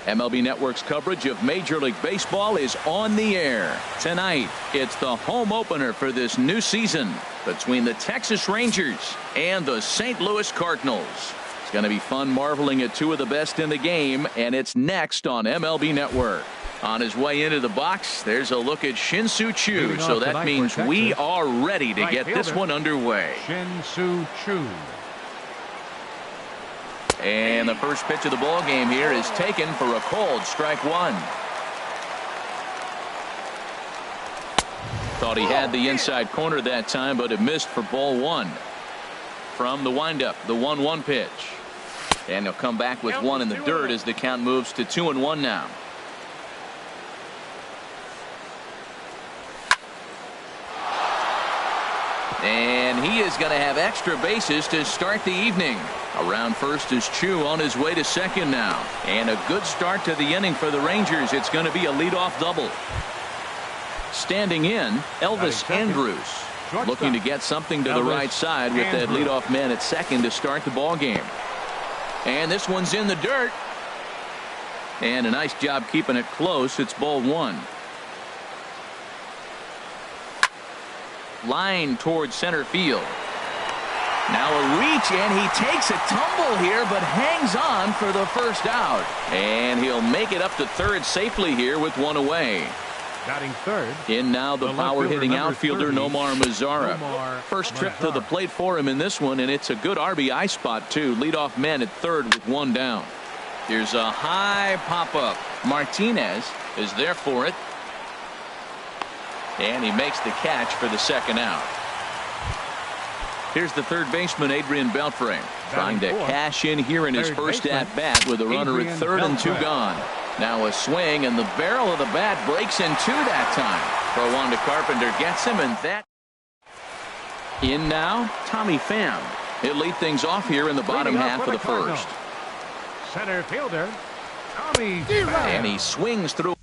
MLB Network's coverage of Major League Baseball is on the air. Tonight, it's the home opener for this new season between the Texas Rangers and the St. Louis Cardinals. It's going to be fun marveling at two of the best in the game, and it's next on MLB Network. On his way into the box, there's a look at Shin-Soo Choo, so that means we are ready to get this one underway. Shin-Soo Choo. And the first pitch of the ball game here is taken for a cold strike one. Thought he had the inside corner that time, but it missed for ball one. From the windup, the 1-1 pitch. And he'll come back with one in the dirt as the count moves to 2-1 now. And he is going to have extra bases to start the evening. Around first is Choo on his way to second now. And a good start to the inning for the Rangers. It's going to be a leadoff double. Standing in, Elvis Andrus, looking to get something to the right side with that leadoff man at second to start the ball game. And this one's in the dirt. And a nice job keeping it close. It's ball one. Line towards center field. Now a reach, and he takes a tumble here, but hangs on for the first out. And he'll make it up to third safely here with one away. Batting third. In now the power-hitting outfielder Nomar Mazara. First trip to the plate for him in this one, and it's a good RBI spot too. Leadoff man at third with one down. Here's a high pop-up. Martinez is there for it. And he makes the catch for the second out. Here's the third baseman, Adrian Beltre, trying to cash in here in his first at-bat with a runner at third and two gone. Now a swing, and the barrel of the bat breaks in two that time. Throw on to Carpenter gets him, and that. In now, Tommy Pham. He'll lead things off here in the bottom half of the first. Center fielder, Tommy Pham. And he swings through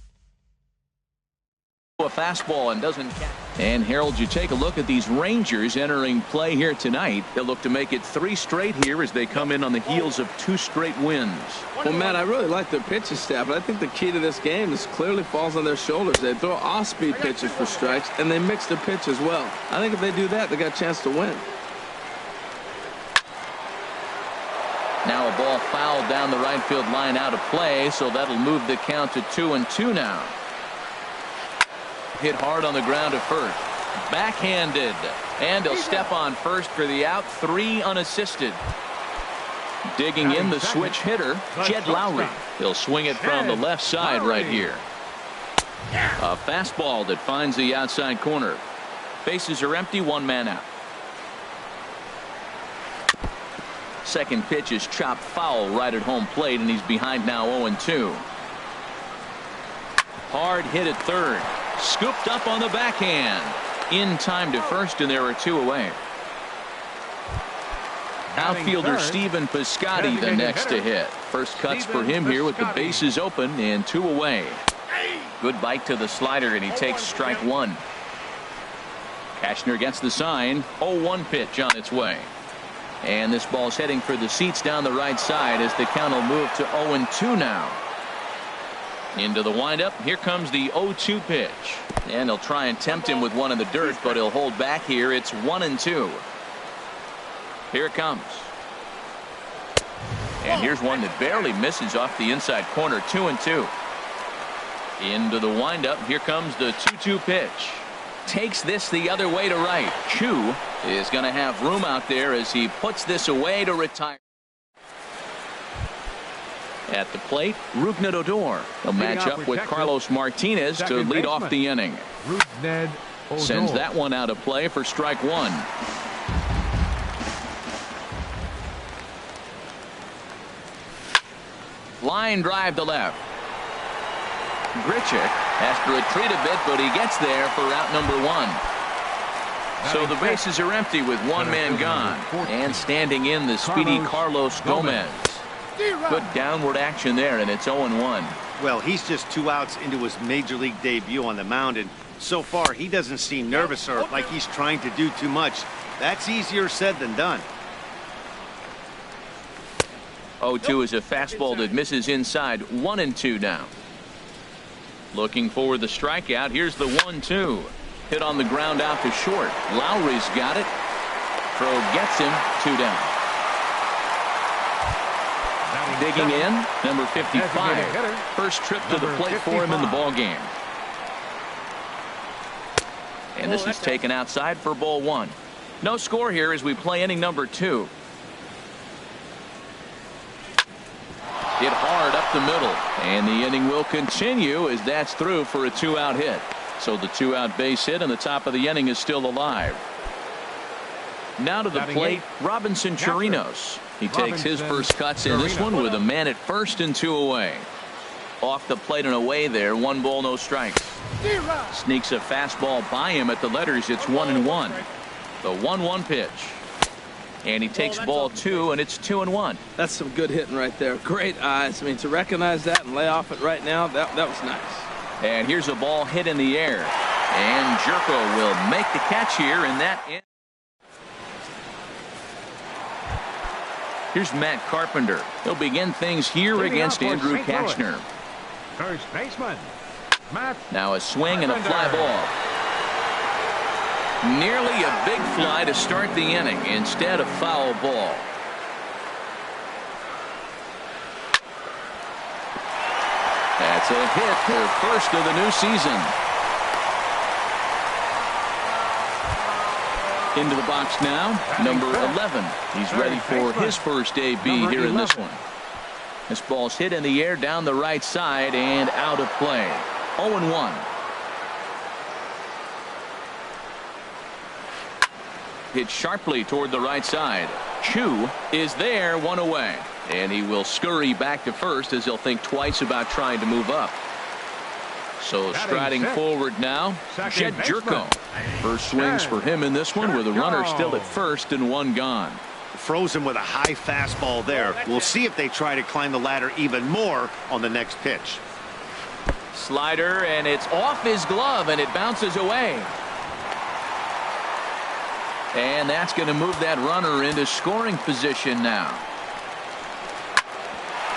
a fastball and doesn't catch. And Harold, you take a look at these Rangers entering play here tonight. They'll look to make it 3 straight here as they come in on the heels of 2 straight wins. Well, Matt, I really like their pitching staff, but I think the key to this game is clearly falls on their shoulders. They throw off-speed pitches for strikes, and they mix their pitch as well. I think if they do that, they got a chance to win. Now a ball fouled down the right field line out of play, so that'll move the count to 2-2 now. Hit hard on the ground at first. Backhanded. And he'll step on first for the out. 3 unassisted. Digging in the switch hitter, Jed Lowry. He'll swing it from the left side right here. A fastball that finds the outside corner. Bases are empty, 1 man out. Second pitch is chopped foul right at home plate, and he's behind now 0-2. Hard hit at third. Scooped up on the backhand. In time to first, and there are 2 away. Outfielder Stephen Piscotty the next to hit. First cuts for him here with the bases open and 2 away. Good bite to the slider, and he takes strike 1. Cashner gets the sign. 0-1 pitch on its way. And this ball's heading for the seats down the right side as the count will move to 0-2 now. Into the windup. Here comes the 0-2 pitch. And he'll try and tempt him with one in the dirt, but he'll hold back here. It's 1-2. Here it comes. And here's one that barely misses off the inside corner. 2-2. Into the windup. Here comes the 2-2 pitch. Takes this the other way to right. Choo is going to have room out there as he puts this away to retire. At the plate, Rougned Odor. He'll match up with Carlos Martinez to lead off the inning. Sends that one out of play for strike 1. Line drive to left. Grichuk has to retreat a bit, but he gets there for out number 1. So the bases are empty with 1 man gone. And standing in the speedy Carlos Gomez. Good downward action there, and it's 0-1. Well, he's just 2 outs into his major league debut on the mound, and so far he doesn't seem nervous or like he's trying to do too much. That's easier said than done. 0-2 is a fastball that misses inside. 1-2 now. Looking for the strikeout. Here's the 1-2. Hit on the ground out to short. Lowry's got it. Crow gets him. 2 down. Digging in, number 55. First trip to the plate for him in the ball game. And this is taken outside for ball 1. No score here as we play inning number 2. Hit hard up the middle, and the inning will continue as that's through for a 2-out hit. So the 2-out base hit and the top of the inning is still alive. Now to the plate, Robinson Chirinos. He takes his first cuts in this one with a man at first and 2 away. Off the plate and away there, 1 ball, no strikes. Sneaks a fastball by him at the letters. It's 1-1. The 1-1 pitch. And he takes ball 2, and it's 2-1. That's some good hitting right there. Great eyes. I mean, to recognize that and lay off it right now, that was nice. And here's a ball hit in the air. And Jerko will make the catch here, and that ends. Here's Matt Carpenter. He'll begin things here against Andrew Kachner. First baseman, Matt. Now a swing and a fly ball. Nearly a big fly to start the inning. Instead, a foul ball. That's a hit, their first of the new season. Into the box now, number 11. He's ready for his first AB here in this one. This ball's hit in the air down the right side and out of play. 0-1. Hit sharply toward the right side. Chu is there, 1 away. And he will scurry back to first as he'll think twice about trying to move up. So striding forward now, Jed Jerko. First swings for him in this one with a runner still at first and 1 gone. Frozen with a high fastball there. We'll see if they try to climb the ladder even more on the next pitch. Slider, and it's off his glove, and it bounces away. And that's going to move that runner into scoring position now.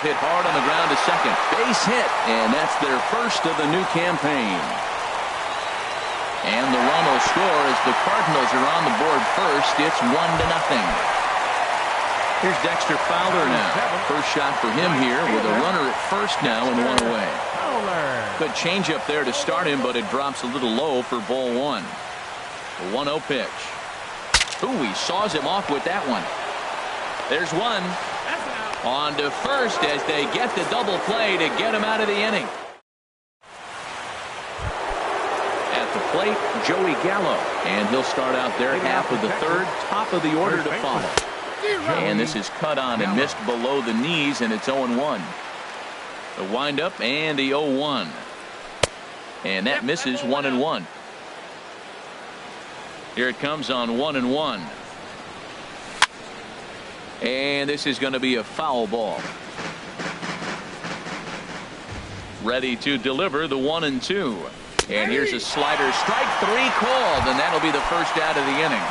Hit hard on the ground to second. Base hit, and that's their first of the new campaign. And the run will score as the Cardinals are on the board first. It's 1-0. Here's Dexter Fowler now. First shot for him here with a runner at first now and 1 away. Good changeup there to start him, but it drops a little low for ball 1. The 1-0 pitch. Ooh, he saws him off with that one. There's one. On to first as they get the double play to get him out of the inning. At the plate, Joey Gallo. And he'll start out there half of the third, top of the order to follow. And this is cut on and missed below the knees, and it's 0-1. The windup and the 0-1. And that misses 1-1. Here it comes on 1-1. And this is going to be a foul ball. Ready to deliver the 1-2. And here's a slider. Strike 3 called, and that'll be the first out of the inning.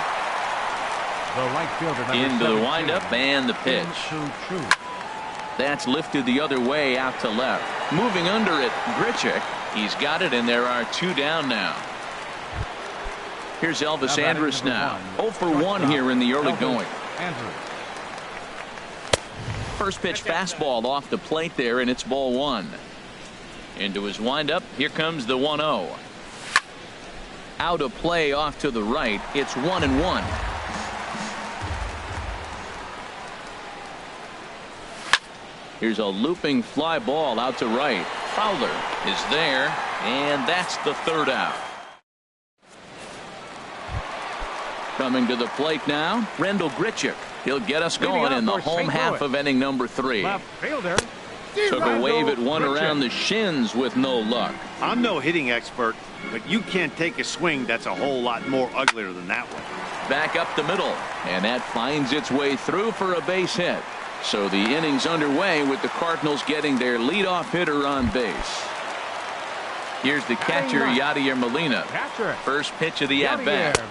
Into the windup and the pitch. That's lifted the other way out to left. Moving under it, Grichuk. He's got it, and there are 2 down now. Here's Elvis Andrus now. 0 for 1 here in the early going. First pitch fastball off the plate there, and it's ball 1. Into his windup. Here comes the 1-0. Out of play off to the right. It's 1-1. Here's a looping fly ball out to right. Fowler is there, and that's the 3rd out. Coming to the plate now, Rendell Grichuk. He'll get us going in the home half of inning number 3. Took a wave at one around the shins with no luck. I'm no hitting expert, but you can't take a swing that's a whole lot more uglier than that one. Back up the middle, and that finds its way through for a base hit. So the inning's underway with the Cardinals getting their leadoff hitter on base. Here's the catcher, Yadier Molina. First pitch of the at-bat.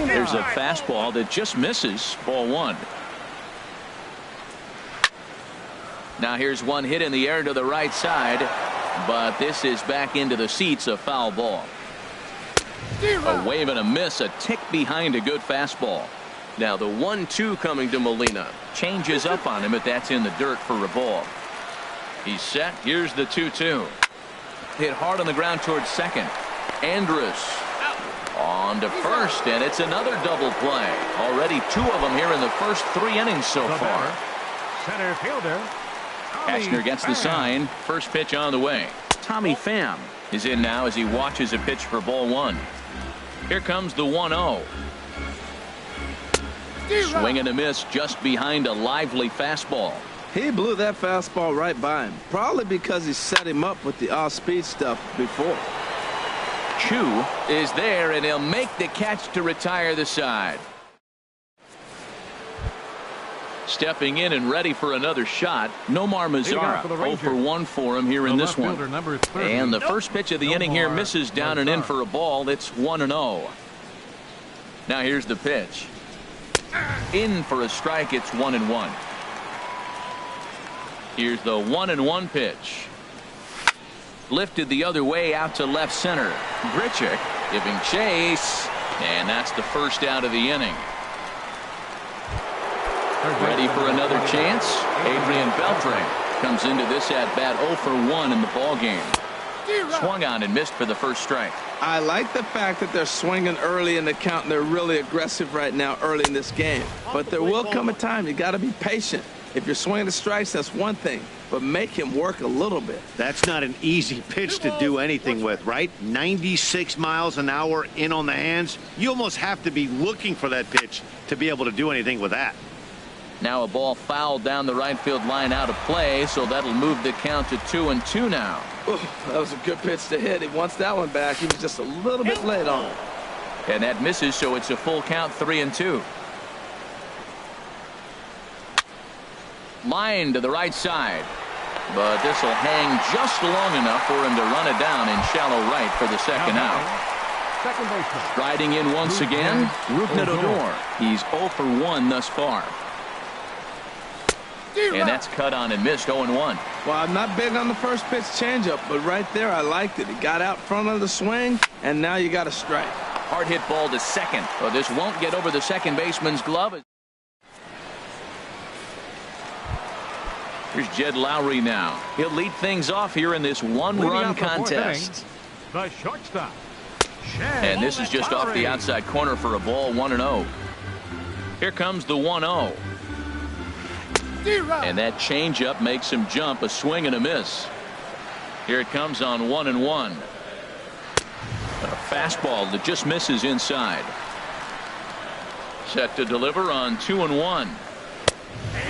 There's a fastball that just misses ball 1. Now here's one hit in the air to the right side, but this is back into the seats, a foul ball. A wave and a miss, a tick behind a good fastball. Now the 1-2 coming to Molina. Changes up on him, but that's in the dirt for a ball. He's set. Here's the 2-2. Hit hard on the ground towards second. Andrus on to first, and it's another double play. Already 2 of them here in the first 3 innings so far. Center fielder. Kashner gets the sign. First pitch on the way. Tommy Pham is in now as he watches a pitch for ball 1. Here comes the 1-0. Swing and a miss just behind a lively fastball. He blew that fastball right by him, probably because he set him up with the off-speed stuff before. Chu is there, and he'll make the catch to retire the side. Stepping in and ready for another shot, Nomar Mazara. 0 for 1 for him here in this one. And the first pitch of the inning here misses down and in for a ball. It's 1-0. Now here's the pitch. In for a strike. It's 1-1. Here's the 1-1 pitch. Lifted the other way out to left center. Grichuk giving chase, and that's the first out of the inning. Ready for another chance. Adrian Beltre comes into this at bat 0 for 1 in the ball game. Swung on and missed for the first strike. I like the fact that they're swinging early in the count, and they're really aggressive right now early in this game. But there will come a time you got to be patient. If you're swinging the strikes, that's one thing, but make him work a little bit. That's not an easy pitch to do anything with, right? 96 miles an hour in on the hands. You almost have to be looking for that pitch to be able to do anything with that. Now a ball fouled down the right field line out of play, so that'll move the count to 2-2 now. Ooh, that was a good pitch to hit. He wants that one back. He was just a little bit late on it. And that misses, so it's a full count, 3-2. Line to the right side, but this will hang just long enough for him to run it down in shallow right for the second out. Second baseman. Riding in once again, Rougned Odor. He's 0 for 1 thus far. And that's cut on and missed. 0-1. Well, I'm not big on the first pitch changeup, but right there I liked it. He got out front of the swing, and now you got a strike. Hard hit ball to second. Well, this won't get over the second baseman's glove. Here's Jed Lowry now. He'll lead things off here in this one-run contest. The shortstop. And this is just off the outside corner for a ball, 1-0. Here comes the 1-0. And that changeup makes him jump, a swing and a miss. Here it comes on 1-1. A fastball that just misses inside. Set to deliver on 2-1.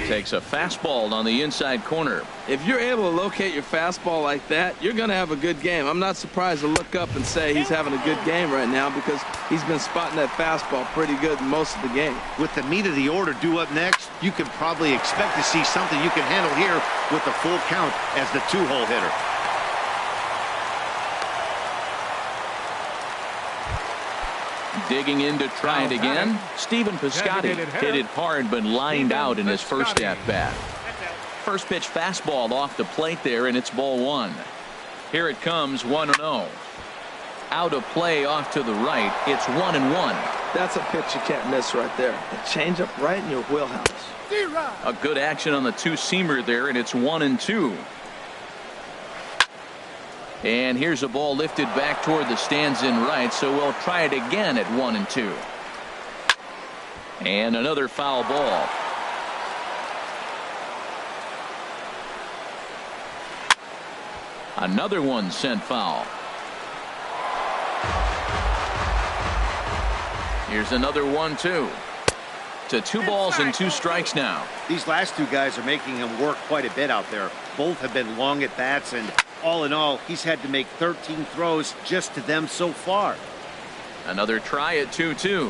Takes a fastball on the inside corner. If you're able to locate your fastball like that, you're going to have a good game. I'm not surprised to look up and say he's having a good game right now because he's been spotting that fastball pretty good most of the game. With the meat of the order due up next, you can probably expect to see something you can handle here with the full count as the 2-hole hitter. Digging in to try it again. Stephen Piscotty hit it hard but lined out in his first at-bat. First pitch fastball off the plate there, and it's ball 1. Here it comes, 1-0. Out of play off to the right. It's 1-1. That's a pitch you can't miss right there. A changeup right in your wheelhouse. A good action on the two-seamer there, and it's 1-2. And here's a ball lifted back toward the stands in right, so we'll try it again at 1-2. And another foul ball. Another one sent foul. Here's another 1-2. To 2 balls and 2 strikes now. These last 2 guys are making him work quite a bit out there. Both have been long at bats, and all in all, he's had to make 13 throws just to them so far. Another try at 2-2.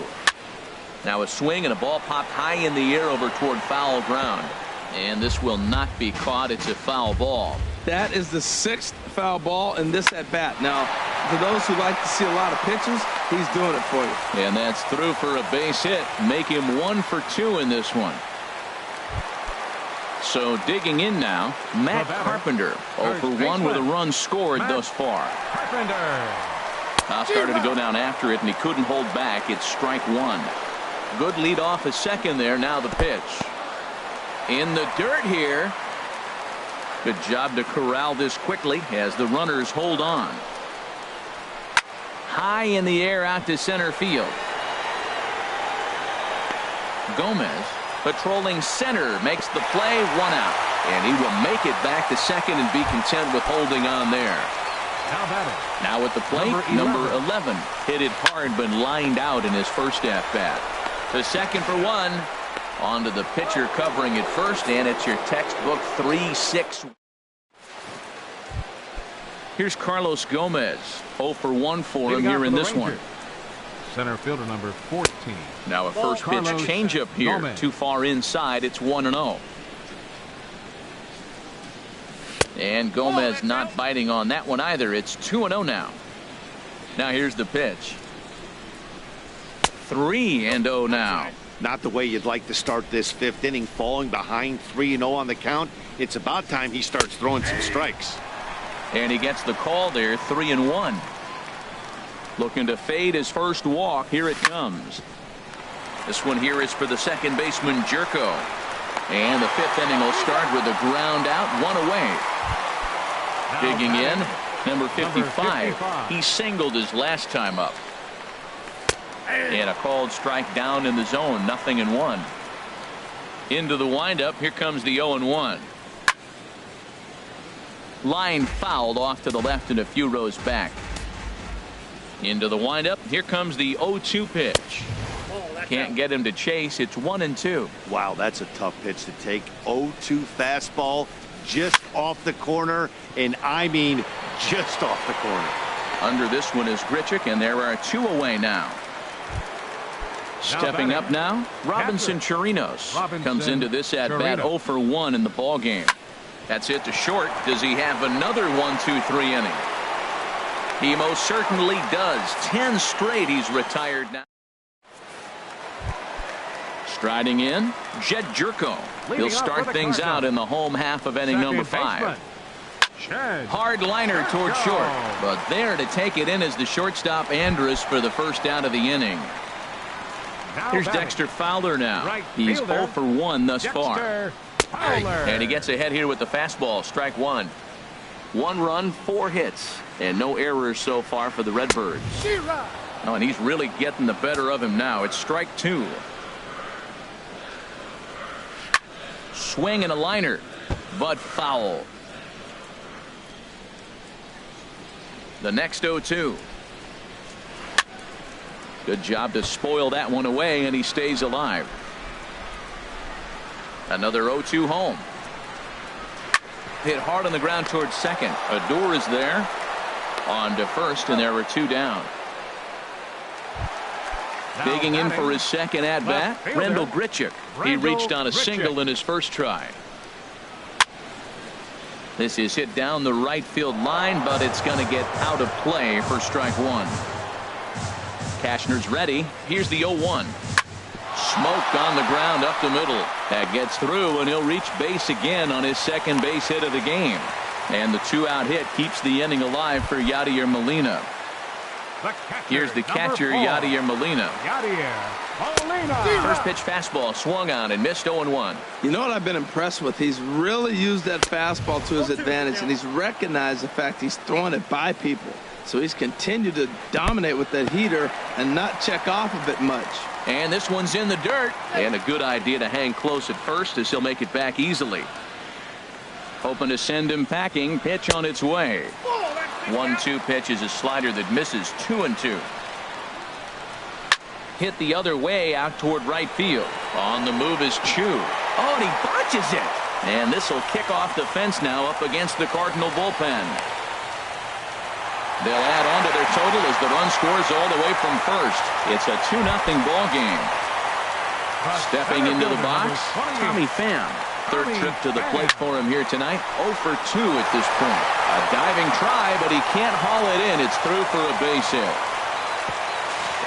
Now a swing and a ball popped high in the air over toward foul ground. And this will not be caught. It's a foul ball. That is the 6th foul ball in this at bat. Now, for those who like to see a lot of pitches, he's doing it for you. And that's through for a base hit. Make him 1 for 2 in this one. So digging in now, Matt Carpenter. 0 for 1 with a run scored thus far. Now started to go down after it, and he couldn't hold back. It's strike one. Good lead off a second there. Now the pitch. In the dirt here. Good job to corral this quickly as the runners hold on. High in the air out to center field. Gomez patrolling center makes the play, 1 out. And he will make it back to second and be content with holding on there. Now at the plate, number 11. Hit it hard but lined out in his first at-bat. To second for 1. On to the pitcher covering it first, and it's your textbook 3-6. Here's Carlos Gomez. 0 for 1 for him here in this one. Center fielder number 14. Now a first pitch changeup here. Gomez. Too far inside. It's 1-0. And Gomez not biting on that one either. It's 2-0 now. Now here's the pitch. 3-0 now. Not the way you'd like to start this 5th inning, falling behind 3-0 on the count. It's about time he starts throwing some strikes. And he gets the call there, 3-1. Looking to fade his first walk. Here it comes. This one here is for the second baseman, Jerko. And the 5th inning will start with a ground out, 1 away. Digging in, number 55. He singled his last time up. And a called strike down in the zone, 0-1. Into the windup, here comes the 0-1. Line fouled off to the left and a few rows back. Into the windup, here comes the 0-2 pitch. Can't get him to chase. It's 1-2. Wow, that's a tough pitch to take. 0-2 fastball just off the corner, and I mean just off the corner. Under this one is Grichuk, and there are 2 away now. Stepping up now, Robinson Chirinos comes into this at bat 0 for 1 in the ball game. That's hit to short. Does he have another 1-2-3 inning? He most certainly does. 10 straight. He's retired now. Striding in, Jed Jerko. He'll start things out in the home half of inning number 5. Hard liner toward short, but there to take it in is the shortstop Andrus for the first out of the inning. Here's Dexter Fowler now. He's 0 for 1 thus far. And he gets ahead here with the fastball. Strike 1. 1 run, 4 hits, and no errors so far for the Redbirds. Oh, and he's really getting the better of him now. It's strike 2. Swing and a liner, but foul. The next 0-2. Good job to spoil that one away, and he stays alive. Another 0-2 home. Hit hard on the ground towards second. Adore is there. On to first, and there were 2 down. Digging in for his second at-bat, Randall Grichuk. He reached on a single in his first try. This is hit down the right field line, but it's going to get out of play for strike 1. Cashner's ready. Here's the 0-1. Smoke on the ground up the middle. That gets through, and he'll reach base again on his second base hit of the game. And the 2-out hit keeps the inning alive for Yadier Molina. Here's the catcher, Yadier Molina. First pitch fastball swung on and missed 0-1. You know what I've been impressed with? He's really used that fastball to his advantage, and he's recognized the fact he's throwing it by people. So he's continued to dominate with that heater and not check off of it much. And this one's in the dirt. And a good idea to hang close at first as he'll make it back easily. Hoping to send him packing. Pitch on its way. 1-2 pitch is a slider that misses. 2-2. Hit the other way out toward right field. On the move is Chu. Oh, and he botches it. And this will kick off the fence now up against the Cardinal bullpen. They'll add on to their total as the run scores all the way from first. It's a 2-0 ball game. Stepping into the box, Tommy Pham. Third trip to the plate for him here tonight. 0 for 2 at this point. A diving try, but he can't haul it in. It's through for a base hit.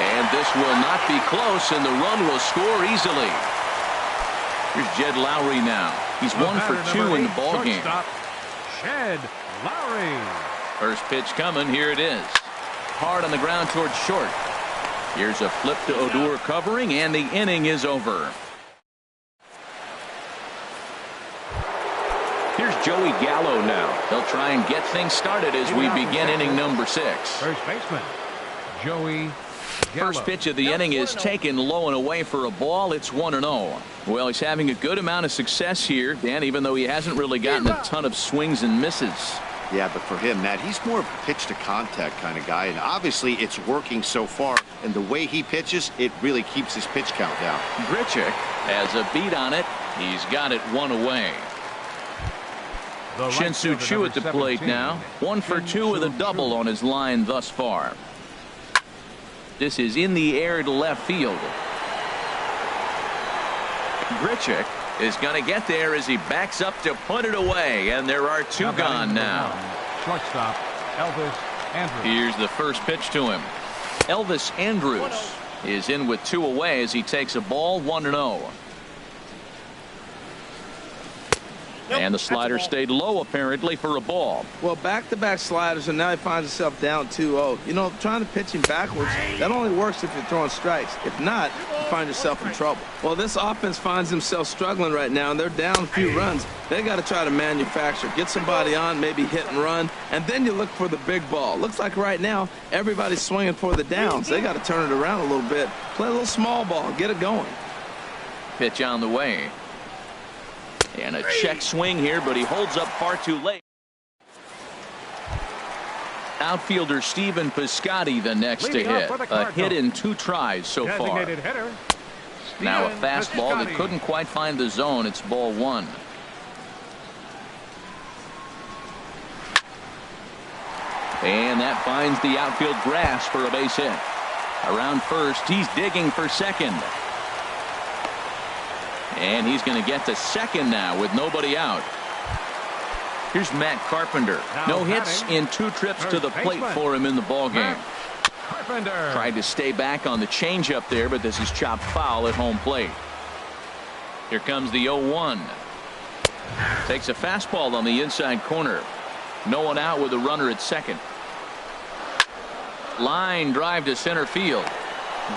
And this will not be close, and the run will score easily. Here's Jed Lowry now. He's 1 for 2 in the ball game. Jed Lowry. First pitch coming. Here it is. Hard on the ground towards short. Here's a flip to Odor covering, and the inning is over. Here's Joey Gallo now. He'll try and get things started as we begin inning number 6. First baseman, Joey Gallo. First pitch of the inning is taken low and away for a ball. It's 1-0. Well, he's having a good amount of success here, Dan, even though he hasn't really gotten a ton of swings and misses. Yeah, but for him, Matt, he's more of a pitch-to-contact kind of guy, and obviously it's working so far, and the way he pitches, it really keeps his pitch count down. Grichuk has a beat on it. He's got it 1 away. Shin-Soo Choo at the plate now. 1 for 2 with a double on his line thus far. This is in the air to left field. Grichuk is going to get there as he backs up to put it away, and there are 2 gone now. Shortstop Elvis Andrus. Here's the first pitch to him. Elvis Andrus is in with 2 away as he takes a ball. 1-0. And the slider stayed low apparently for a ball. Well, back-to-back sliders, and now he finds himself down 2-0. You know, trying to pitch him backwards, that only works if you're throwing strikes. If not, you find yourself in trouble. Well, this offense finds himself struggling right now, and they're down a few runs. They got to try to manufacture, get somebody on, maybe hit and run, and then you look for the big ball. Looks like right now everybody's swinging for the downs. They got to turn it around a little bit, play a little small ball, get it going. Pitch on the way. And a check swing here, but he holds up far too late. Outfielder Stephen Piscotty the next to hit. A hit in 2 tries so far. Now a fastball that couldn't quite find the zone. It's ball 1. And that finds the outfield grass for a base hit. Around first, he's digging for second. And he's going to get to second now with nobody out. Here's Matt Carpenter. No hits in 2 trips to the plate for him in the ballgame. Tried to stay back on the changeup there, but this is chopped foul at home plate. Here comes the 0-1. Takes a fastball on the inside corner. No one out with a runner at second. Line drive to center field.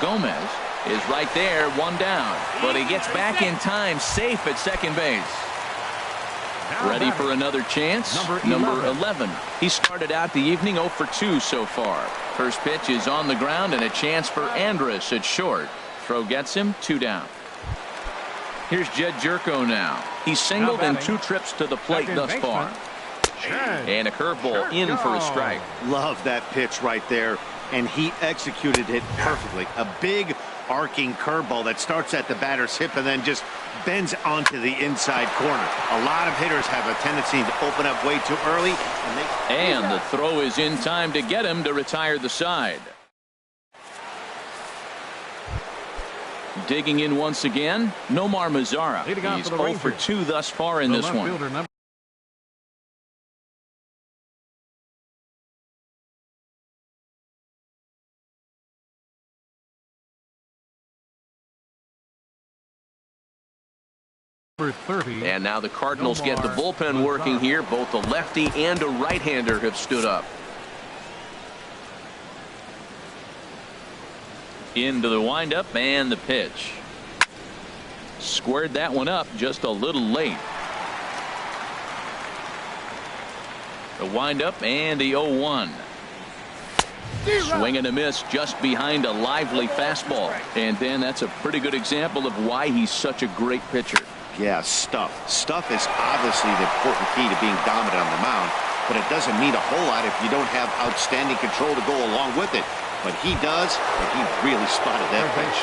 Gomez is right there, 1 down, but he gets back in time, safe at second base. Ready for another chance. Number 11. He started out the evening 0 for 2 so far. First pitch is on the ground, and a chance for Andrus at short. Throw gets him, 2 down. Here's Jed Jerko now. He's singled in 2 trips to the plate thus far. And a curveball in for a strike. Love that pitch right there, and he executed it perfectly. A big arcing curveball that starts at the batter's hip and then just bends onto the inside corner. A lot of hitters have a tendency to open up way too early. And the throw is in time to get him to retire the side. Digging in once again, Nomar Mazara. He's 0 for 2 thus far in this one. And now the Cardinals get the bullpen working here. Both a lefty and a right-hander have stood up. Into the windup and the pitch. Squared that one up just a little late. The windup and the 0-1. Swing and a miss just behind a lively fastball. And then that's a pretty good example of why he's such a great pitcher. Yeah, stuff. Stuff is obviously the important key to being dominant on the mound, but it doesn't mean a whole lot if you don't have outstanding control to go along with it. But he does, and he really spotted that pitch.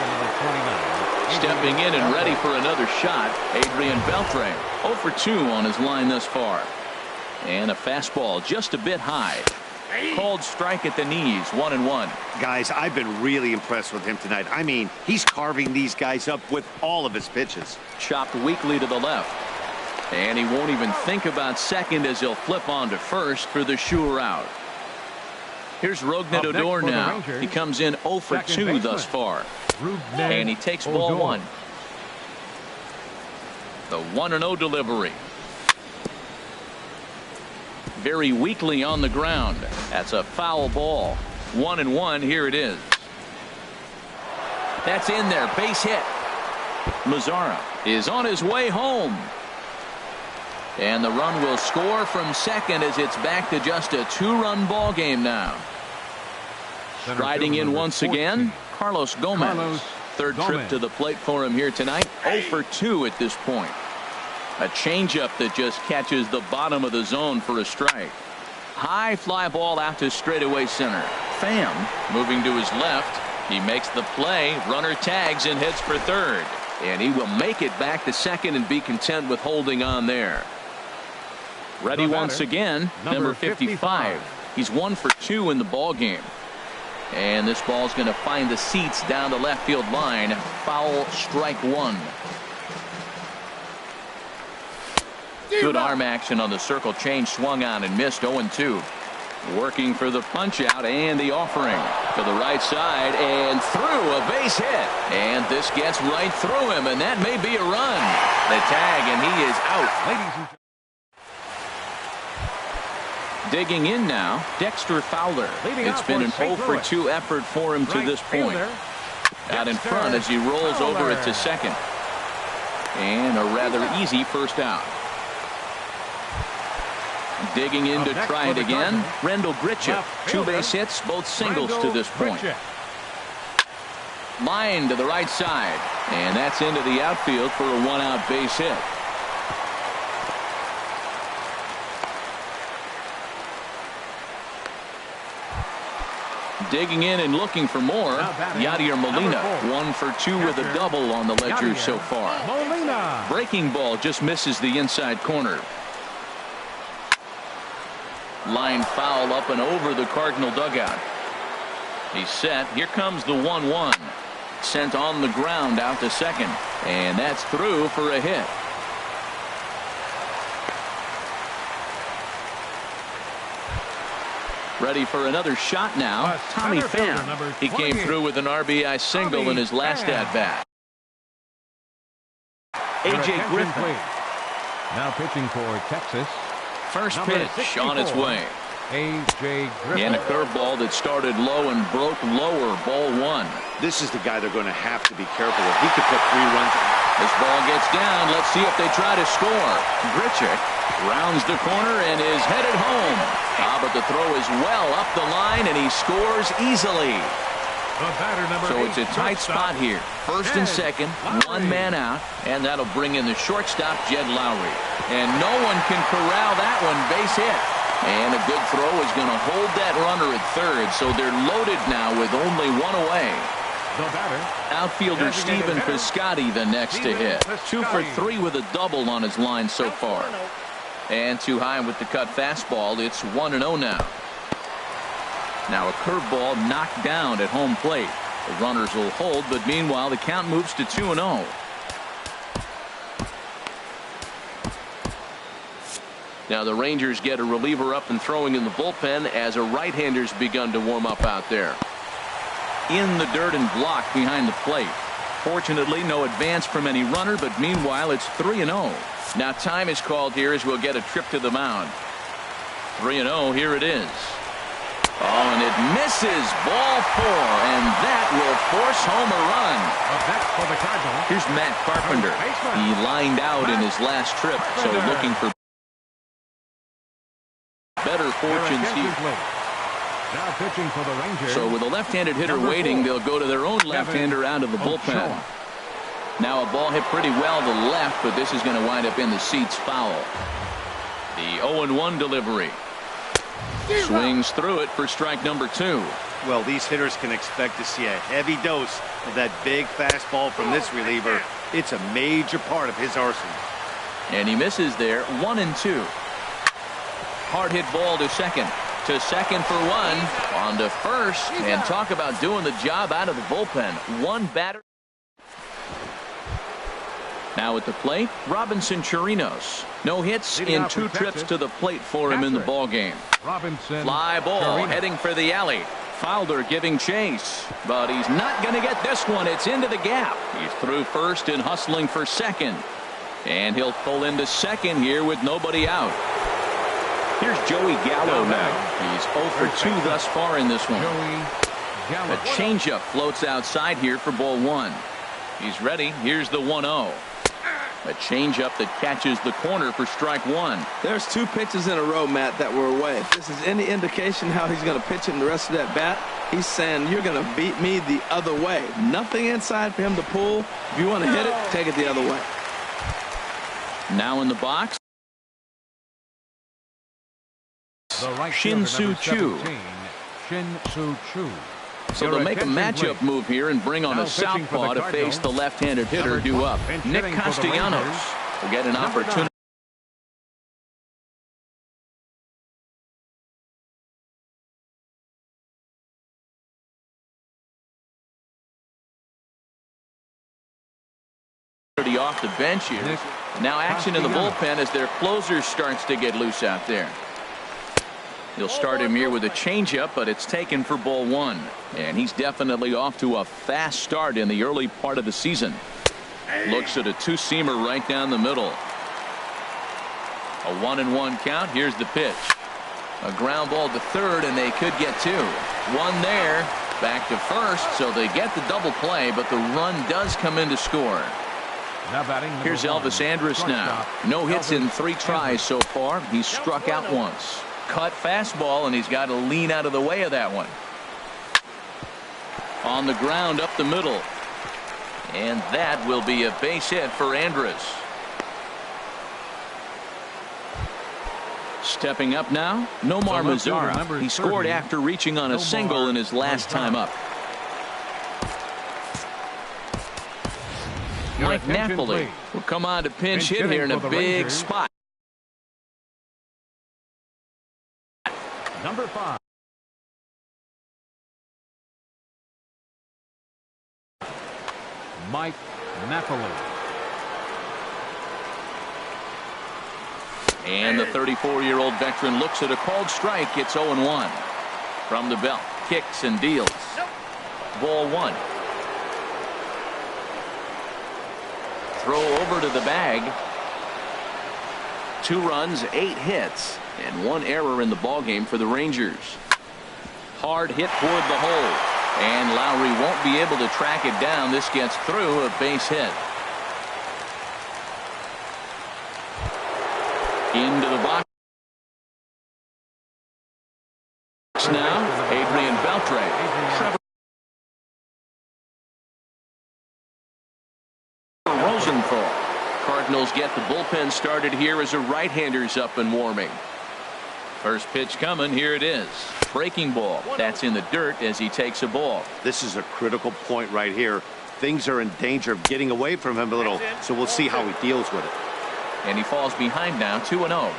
Stepping in and ready for another shot, Adrian Beltre. 0 for 2 on his line thus far. And a fastball just a bit high. Called strike at the knees, 1-1. Guys, I've been really impressed with him tonight. I mean, he's carving these guys up with all of his pitches. Chopped weakly to the left. And he won't even think about second as he'll flip on to first for the sure out. Here's Rougned Odor now. He comes in 0 for 2 thus far. And he takes ball 1. The 1-0 delivery. Very weakly on the ground. That's a foul ball. 1-1. Here it is. That's in there. Base hit. Mazzara is on his way home. And the run will score from second as it's back to just a 2-run ball game now. Striding in once again, Carlos Gomez. Third trip to the plate for him here tonight. 0 for 2 at this point. A changeup that just catches the bottom of the zone for a strike. High fly ball out to straightaway center. Pham moving to his left. He makes the play. Runner tags and heads for third. And he will make it back to second and be content with holding on there. Ready once again, number 55. He's 1 for 2 in the ball game. And this ball's going to find the seats down the left field line. Foul, strike one. Good arm action on the circle change, swung on and missed. 0-2. Working for the punch out and the offering to the right side and through, a base hit. And this gets right through him, and that may be a run. The tag, and he is out. Digging in now, Dexter Fowler. It's been an 0 for 2 effort for him to this point. Out in front as he rolls over it to second. And a rather easy first out. Digging in to try it again, Rendell Grichuk. 2 base hits, both singles to this point. Line to the right side, and that's into the outfield for a 1-out base hit. Digging in and looking for more, Yadier Molina. 1 for 2 with a double on the ledger so far. Breaking ball just misses the inside corner. Line foul up and over the Cardinal dugout. He's set. Here comes the 1-1. Sent on the ground out to second. And that's through for a hit. Ready for another shot now. Tommy Pham. He came through with an RBI single in his last at-bat. A.J. Griffin. Now pitching for Texas. First pitch on its way. A.J. Griffin. And a curveball that started low and broke lower. Ball 1. This is the guy they're going to have to be careful with. He could put 3 runs. This ball gets down. Let's see if they try to score. Grichuk rounds the corner and is headed home. But the throw is well up the line, and he scores easily. So it's a tight spot here. First and second, 1 man out, and that'll bring in the shortstop, Jed Lowry. And no one can corral that one. Base hit. And a good throw is going to hold that runner at third, so they're loaded now with only 1 away. Outfielder Stephen Piscotty the next to hit. 2 for 3 with a double on his line so far. And too high with the cut fastball. It's 1-0 now. Now a curveball knocked down at home plate. The runners will hold, but meanwhile the count moves to 2-0. Now the Rangers get a reliever up and throwing in the bullpen as a right-hander's begun to warm up out there. In the dirt and blocked behind the plate. Fortunately, no advance from any runner, but meanwhile it's 3-0. Now time is called here as we'll get a trip to the mound. 3-0, here it is. Oh, and it misses. Ball 4, and that will force home a run. Here's Matt Carpenter. He lined out in his last trip, so looking for better fortunes here. Now pitching for the Rangers. So with a left-handed hitter waiting, they'll go to their own left-hander out of the bullpen. Now a ball hit pretty well to the left, but this is going to wind up in the seats foul. The 0-1 delivery. Swings through it for strike number 2. Well, these hitters can expect to see a heavy dose of that big fastball from this reliever. It's a major part of his arsenal. And he misses there. 1-2. Hard hit ball to second. To second for 1. On to first. And talk about doing the job out of the bullpen. 1 batter. Now at the plate, Robinson Chirinos. No hits in 2 trips to the plate for him in the ball game. Fly ball heading for the alley. Fowler giving chase, but he's not going to get this one. It's into the gap. He's through first and hustling for second. And he'll pull into second here with nobody out. Here's Joey Gallo now. He's 0 for 2 thus far in this one. A changeup floats outside here for ball 1. He's ready. Here's the 1-0. A changeup that catches the corner for strike 1. There's 2 pitches in a row, Matt, that were away. If this is any indication how he's going to pitch in the rest of that bat, he's saying you're going to beat me the other way. Nothing inside for him to pull. If you want to hit it, take it the other way. Now in the box, Shin-Soo Choo. Shin-Soo Choo. So they'll make a matchup move here and bring on a southpaw to face the left-handed hitter due up. Nick Castellanos will get an opportunity. Off the bench here. Now action in the bullpen as their closer starts to get loose out there. He'll start him here with a changeup, but it's taken for ball 1. And he's definitely off to a fast start in the early part of the season. Looks at a 2-seamer right down the middle. A 1-1 count. Here's the pitch. A ground ball to third, and they could get 2. One there. Back to first, so they get the double play, but the run does come in to score. Here's Elvis Andrus now. No hits in 3 tries so far. He's struck out once. Cut fastball, and he's got to lean out of the way of that one. On the ground up the middle. And that will be a base hit for Andrus. Stepping up now, Nomar Mazara. He scored after reaching on a single in his last time up. Mike Napoli will come on to pinch hit here in a big spot. Number 5. Mike Napoli. And the 34-year-old veteran looks at a called strike. It's 0-1. From the belt, kicks and deals. Ball 1. Throw over to the bag. 2 runs, 8 hits, and 1 error in the ballgame for the Rangers. Hard hit toward the hole, and Lowry won't be able to track it down. This gets through, a base hit. Into the box now, Adrian Beltre. Trevor Rosenthal. Cardinals get the bullpen started here as a right-hander's up and warming. First pitch coming. Here it is. Breaking ball. That's in the dirt as he takes a ball. This is a critical point right here. Things are in danger of getting away from him a little, so we'll see how he deals with it. And he falls behind now, 2-0.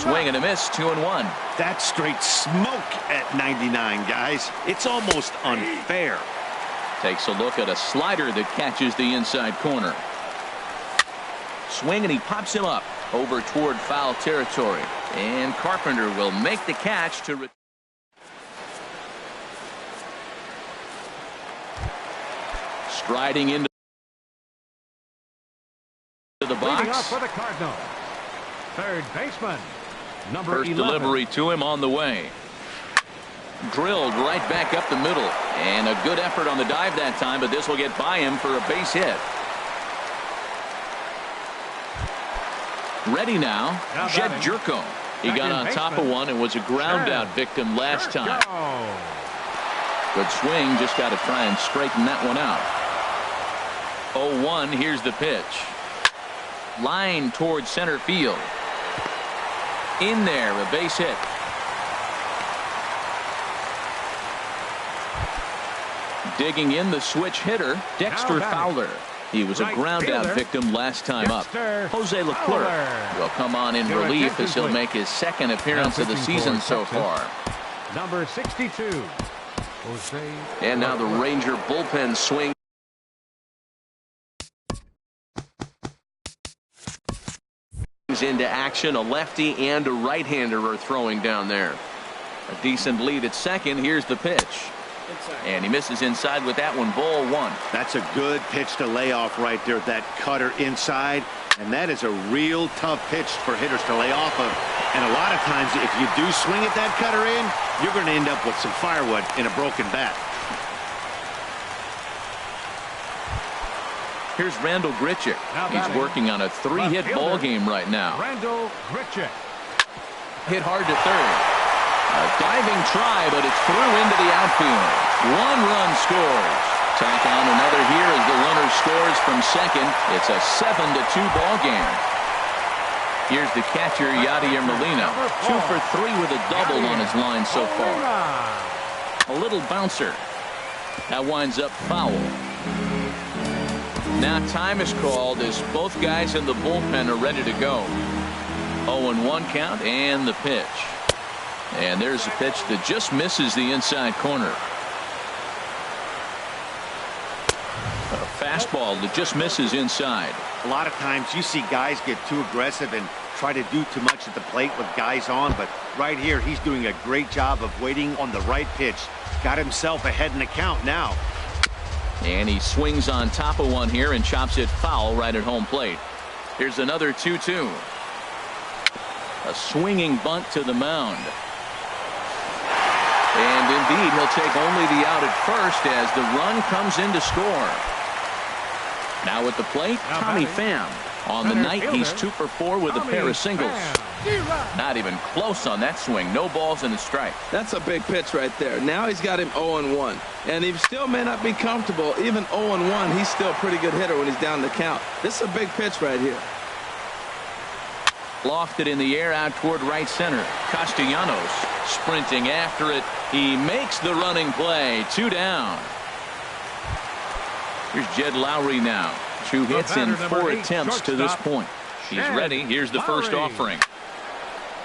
Swing and a miss, 2-1. That's straight smoke at 99, guys. It's almost unfair. Takes a look at a slider that catches the inside corner. Swing, and he pops him up over toward foul territory. And Carpenter will make the catch to striding into the box. For the Cardinals, third baseman, number First 11. delivery to him on the way. Drilled right back up the middle, and a good effort on the dive that time, but this will get by him for a base hit. Ready now, Jed Jerko. He got on top of one and was a ground out victim last time. Good swing, just got to try and straighten that one out. 0-1, here's the pitch. Line towards center field. In there, a base hit. Digging in, the switch hitter, Dexter Fowler. He was a ground out victim last time up. Jose Leclerc will come on in relief as he'll make his second appearance of the season so far. Number 62. And now the Ranger bullpen swing. Into action, a lefty and a right-hander are throwing down there. A decent lead at second. Here's the pitch. And he misses inside with that one, ball one. That's a good pitch to lay off right there, that cutter inside. And that is a real tough pitch for hitters to lay off of. And a lot of times, if you do swing at that cutter in, you're going to end up with some firewood in a broken bat. Here's Randall Grichuk. He's working on a 3-hit ball game right now. Randall Grichuk. Hit hard to third. A diving try, but it's through into the outfield. 1 run scores. Tack on another here as the runner scores from second. It's a 7-2 ball game. Here's the catcher, Yadier Molina. 2 for 3 with a double on his line so far. A little bouncer. That winds up foul. Now time is called as both guys in the bullpen are ready to go. 0-1 count and the pitch. And there's a pitch that just misses the inside corner. A fastball that just misses inside. A lot of times you see guys get too aggressive and try to do too much at the plate with guys on, but right here he's doing a great job of waiting on the right pitch. Got himself ahead in the count now. And he swings on top of one here and chops it foul right at home plate. Here's another 2-2. A swinging bunt to the mound. And indeed, he'll take only the out at first as the run comes in to score. Now at the plate, Tommy Pham. On the night, he's 2 for 4 with a pair of singles. Not even close on that swing. No balls and a strike. That's a big pitch right there. Now he's got him 0-1. And he still may not be comfortable. Even 0-1, he's still a pretty good hitter when he's down the count. This is a big pitch right here. Lofted in the air out toward right center. Castellanos sprinting after it. He makes the running play. 2 down. Here's Jed Lowry now. 2 hits in 4 attempts to this point. He's ready. Here's the first offering.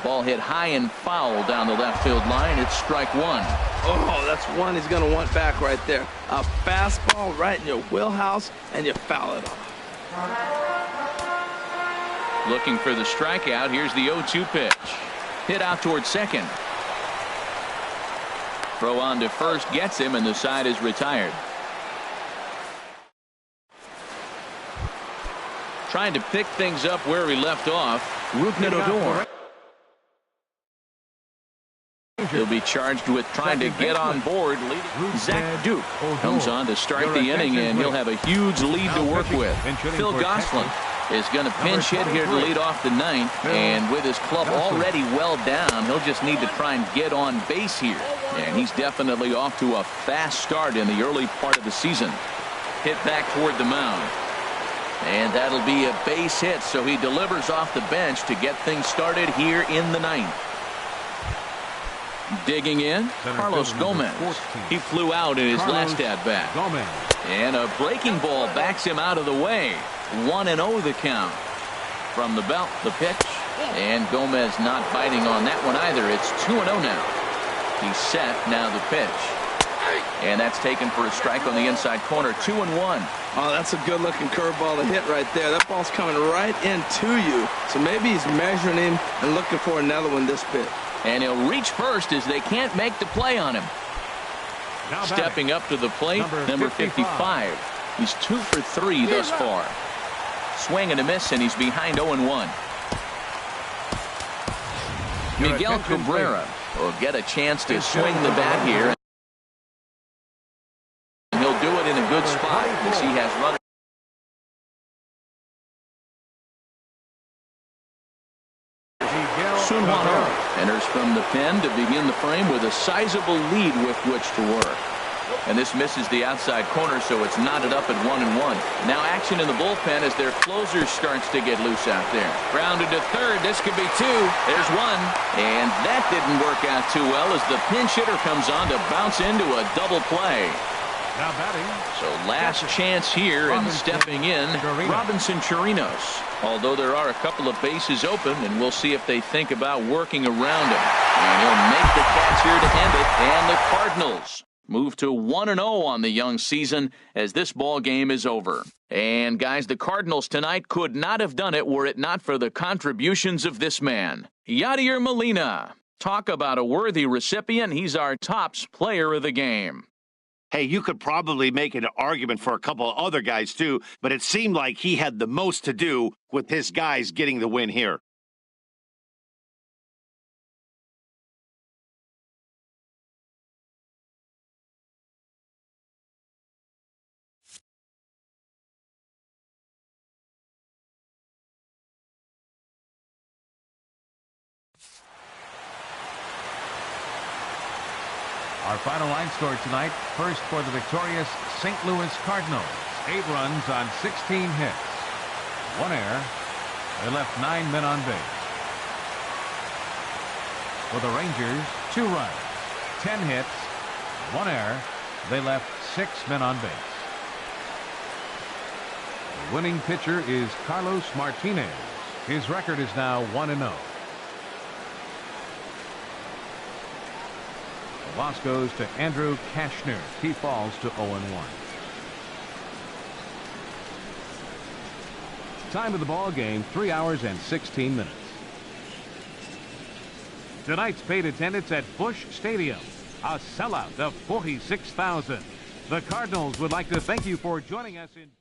Ball hit high and foul down the left field line. It's strike 1. Oh, that's one he's going to want back right there. A fastball right in your wheelhouse, and you foul it off. Looking for the strikeout. Here's the 0-2 pitch. Hit out towards second. Throw on to first gets him, and the side is retired. Trying to pick things up where he left off. Rougned Odor. He'll be charged with trying to get on board. Zach Duke comes on to start the inning, and he'll have a huge lead to work with. Phil Gosselin is going to pinch hit here to lead off the ninth, and with his club already well down, he'll just need to try and get on base here. And he's definitely off to a fast start in the early part of the season. Hit back toward the mound. And that'll be a base hit, so he delivers off the bench to get things started here in the ninth. Digging in, Carlos Gomez. He flew out in his last at-bat. And a breaking ball backs him out of the way. 1-0 the count. From the belt, the pitch. And Gomez not biting on that one either. It's 2-0 now. He's set, now the pitch. And that's taken for a strike on the inside corner. 2-1. Oh, that's a good-looking curveball to hit right there. That ball's coming right into you. So maybe he's measuring him and looking for another one this pitch. And he'll reach first as they can't make the play on him. Stepping up to the plate, number 55. He's 2 for 3 thus far. Swing and a miss, and he's behind 0-1. Miguel Cabrera will get a chance to swing the bat here. And he'll do it in a good spot as he has runners. Enters from the pen to begin the frame with a sizable lead with which to work. And this misses the outside corner, so it's knotted up at 1-1. Now action in the bullpen as their closer starts to get loose out there. Grounded to third. This could be 2. There's 1. And that didn't work out too well as the pinch hitter comes on to bounce into a double play. Now batting. So last chance here, and stepping in, Robinson Chirinos. Although there are a couple of bases open, and we'll see if they think about working around him. And he'll make the catch here to end it. And the Cardinals move to 1-0 on the young season as this ball game is over. And guys, the Cardinals tonight could not have done it were it not for the contributions of this man, Yadier Molina. Talk about a worthy recipient. He's our tops player of the game. Hey, you could probably make an argument for a couple of other guys too, but it seemed like he had the most to do with his guys getting the win here. Our final line score tonight, first for the victorious St. Louis Cardinals. 8 runs on 16 hits. 1 error. They left 9 men on base. For the Rangers, 2 runs, 10 hits, 1 error. They left 6 men on base. The winning pitcher is Carlos Martinez. His record is now 1-0. The loss goes to Andrew Kashner. He falls to 0-1. Time of the ball game, 3 hours and 16 minutes. Tonight's paid attendance at Busch Stadium, a sellout of 46,000. The Cardinals would like to thank you for joining us in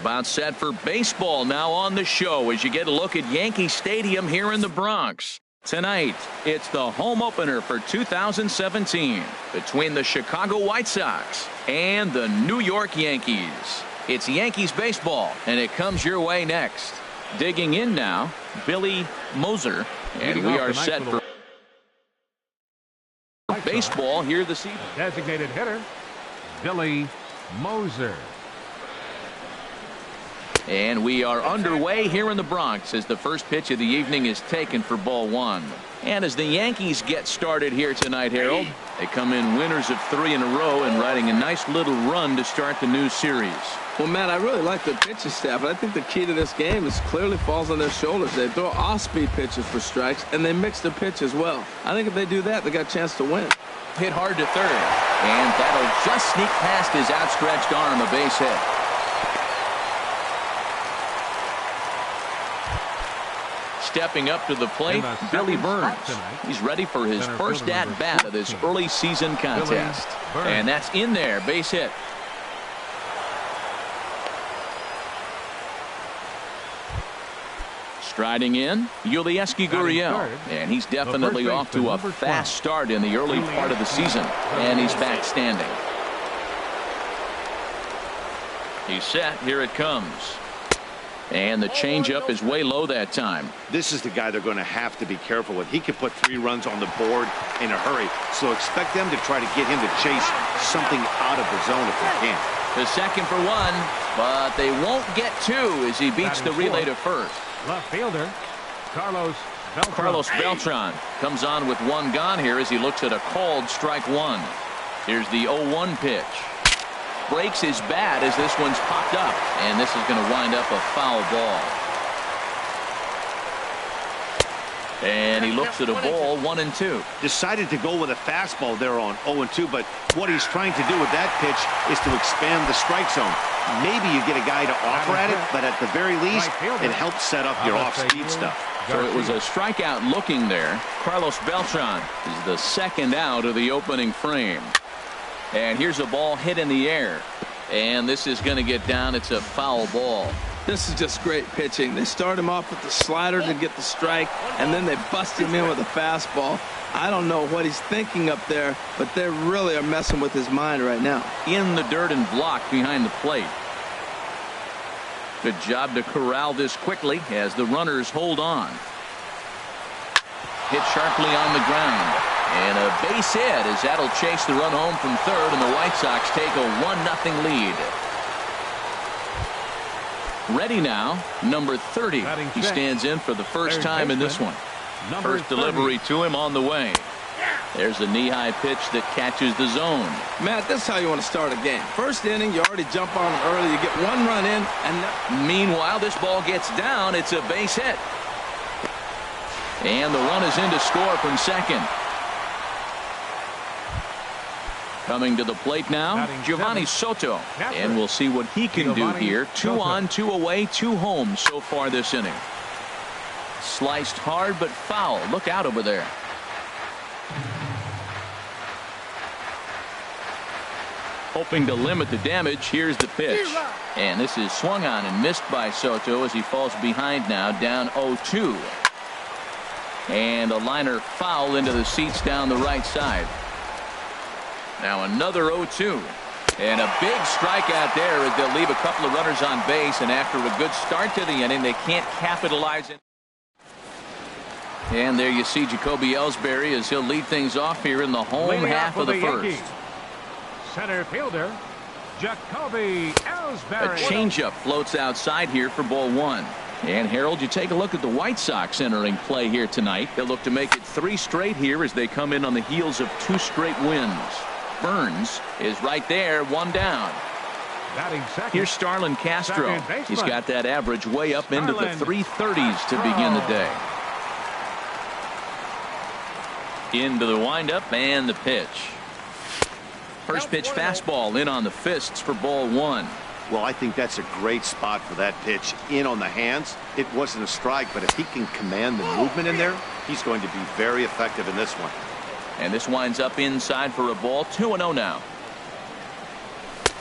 About set for baseball now on the show as you get a look at Yankee Stadium here in the Bronx. Tonight, it's the home opener for 2017 between the Chicago White Sox and the New York Yankees. It's Yankees baseball, and it comes your way next. Digging in now, Billy Moser, and we are set for baseball here this evening. Designated hitter, Billy Moser. And we are underway here in the Bronx as the first pitch of the evening is taken for ball one. And as the Yankees get started here tonight, Harold, they come in winners of 3 in a row and riding a nice little run to start the new series. Well, Matt, I really like the pitching staff, but I think the key to this game is clearly falls on their shoulders. They throw off-speed pitches for strikes, and they mix the pitch as well. I think if they do that, they got a chance to win. Hit hard to third, and that'll just sneak past his outstretched arm, a base hit. Stepping up to the plate, Billy Burns. He's ready for his first at-bat of this early season contest. And that's in there, base hit. Striding in, Yulieski Gurriel, and he's definitely off to a fast start in the early part of the season, and he's back standing. He's set, here it comes. And the changeup is way low that time. This is the guy they're going to have to be careful with. He can put 3 runs on the board in a hurry, so expect them to try to get him to chase something out of the zone if they can. The second for 1, but they won't get 2 as he beats the relay to first. Left fielder, Carlos Beltran. Carlos Beltran comes on with 1 gone here as he looks at a called strike 1. Here's the 0-1 pitch. Breaks his bat as this one's popped up, and this is going to wind up a foul ball. And he looks at a ball 1-2. Decided to go with a fastball there on 0-2, but what he's trying to do with that pitch is to expand the strike zone. Maybe you get a guy to offer at it, but at the very least, it helps set up your off-speed stuff. So it was a strikeout looking there. Carlos Beltran is the second out of the opening frame. And here's a ball hit in the air. And this is going to get down. It's a foul ball. This is just great pitching. They start him off with the slider to get the strike, and then they bust him in with a fastball. I don't know what he's thinking up there, but they really are messing with his mind right now. In the dirt and blocked behind the plate. Good job to corral this quickly as the runners hold on. Hit sharply on the ground. And a base hit as that'll chase the run home from third, and the White Sox take a 1-0 lead. Ready now, number 30. He stands in for the first time in this one. First delivery to him on the way. There's a knee-high pitch that catches the zone. Matt, this is how you want to start a game. First inning, you already jump on them early. You get 1 run in, and meanwhile, this ball gets down. It's a base hit. And the run is in to score from second. Coming to the plate now, Giovanni Soto. And we'll see what he can do here. 2 on, 2 away, 2 home so far this inning. Sliced hard but foul. Look out over there. Hoping to limit the damage, here's the pitch. And this is swung on and missed by Soto as he falls behind now, down 0-2. And a liner foul into the seats down the right side. Now another 0-2. And a big strikeout there as they'll leave a couple of runners on base, and after a good start to the inning, they can't capitalize it. And there you see Jacoby Ellsbury as he'll lead things off here in the home half of the first. Center fielder, Jacoby Ellsbury. A changeup floats outside here for ball 1. And Harold, you take a look at the White Sox entering play here tonight. They'll look to make it 3 straight here as they come in on the heels of 2 straight wins. Burns is right there, 1 down. Here's Starlin Castro. He's got that average way up into the 330s to begin the day. Into the windup and the pitch. First pitch fastball in on the fists for ball 1. Well, I think that's a great spot for that pitch. In on the hands. It wasn't a strike, but if he can command the movement in there, he's going to be very effective in this one. And this winds up inside for a ball. 2-0 now.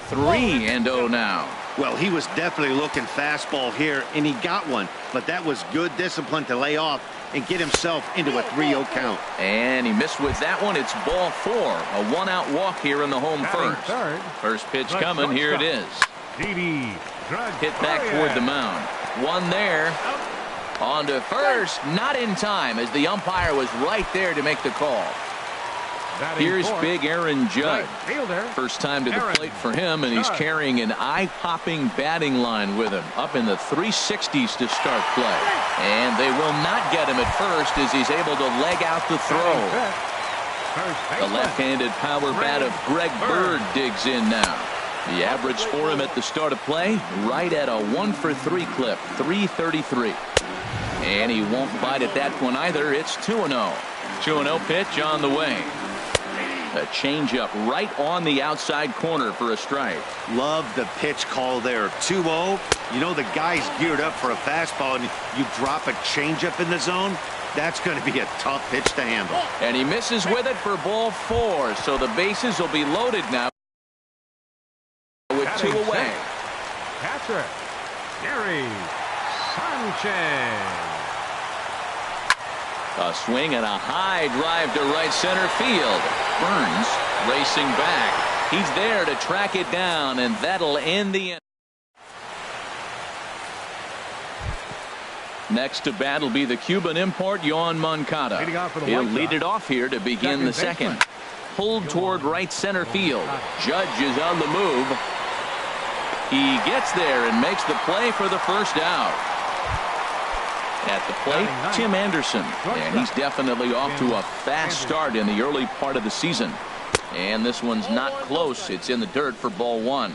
3-0 now. Well, he was definitely looking fastball here, and he got one. But that was good discipline to lay off and get himself into a 3-0 count. And he missed with that one. It's ball 4. A 1-out walk here in the home first. First pitch coming. Here it is. Hit back toward the mound. One there. On to first. Not in time, as the umpire was right there to make the call. Here's big Aaron Judge. First time to the plate for him, and he's carrying an eye-popping batting line with him. Up in the 360s to start play. And they will not get him at first as he's able to leg out the throw. The left-handed power bat of Greg Bird digs in now. The average for him at the start of play, right at a 1-for-3 clip, 333. And he won't bite at that one either. It's 2-0. 2-0 pitch on the way. A changeup right on the outside corner for a strike. Love the pitch call there. 2-0. You know the guy's geared up for a fastball, and you drop a changeup in the zone. That's going to be a tough pitch to handle. And he misses with it for ball 4. So the bases will be loaded now with 2 away. Catcher, Gary Sanchez. A swing and a high drive to right center field. Burns racing back. He's there to track it down, and that'll end the inning. Next to bat will be the Cuban import, Yoan Moncada. He'll lead it off here to begin the second. Pulled toward right center field. Judge is on the move. He gets there and makes the play for the first out. At the plate, Tim Anderson, and he's definitely off to a fast start in the early part of the season. And this one's not close. It's in the dirt for ball 1.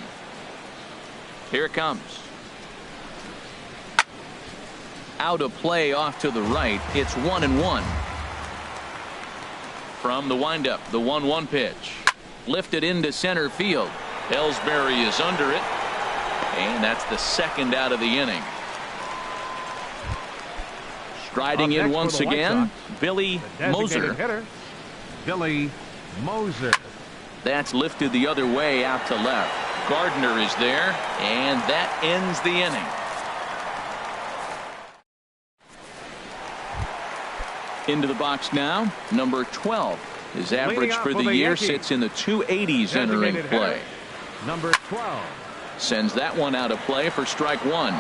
Here it comes. Out of play off to the right. It's 1-1. From the windup, the 1-1 pitch. Lifted into center field. Ellsbury is under it. And that's the second out of the inning. Striding in once again, Billy Moser. Billy Moser. That's lifted the other way out to left. Gardner is there, and that ends the inning. Into the box now, number 12. His average for the year sits in the 280s entering play. Number 12. Sends that one out of play for strike 1.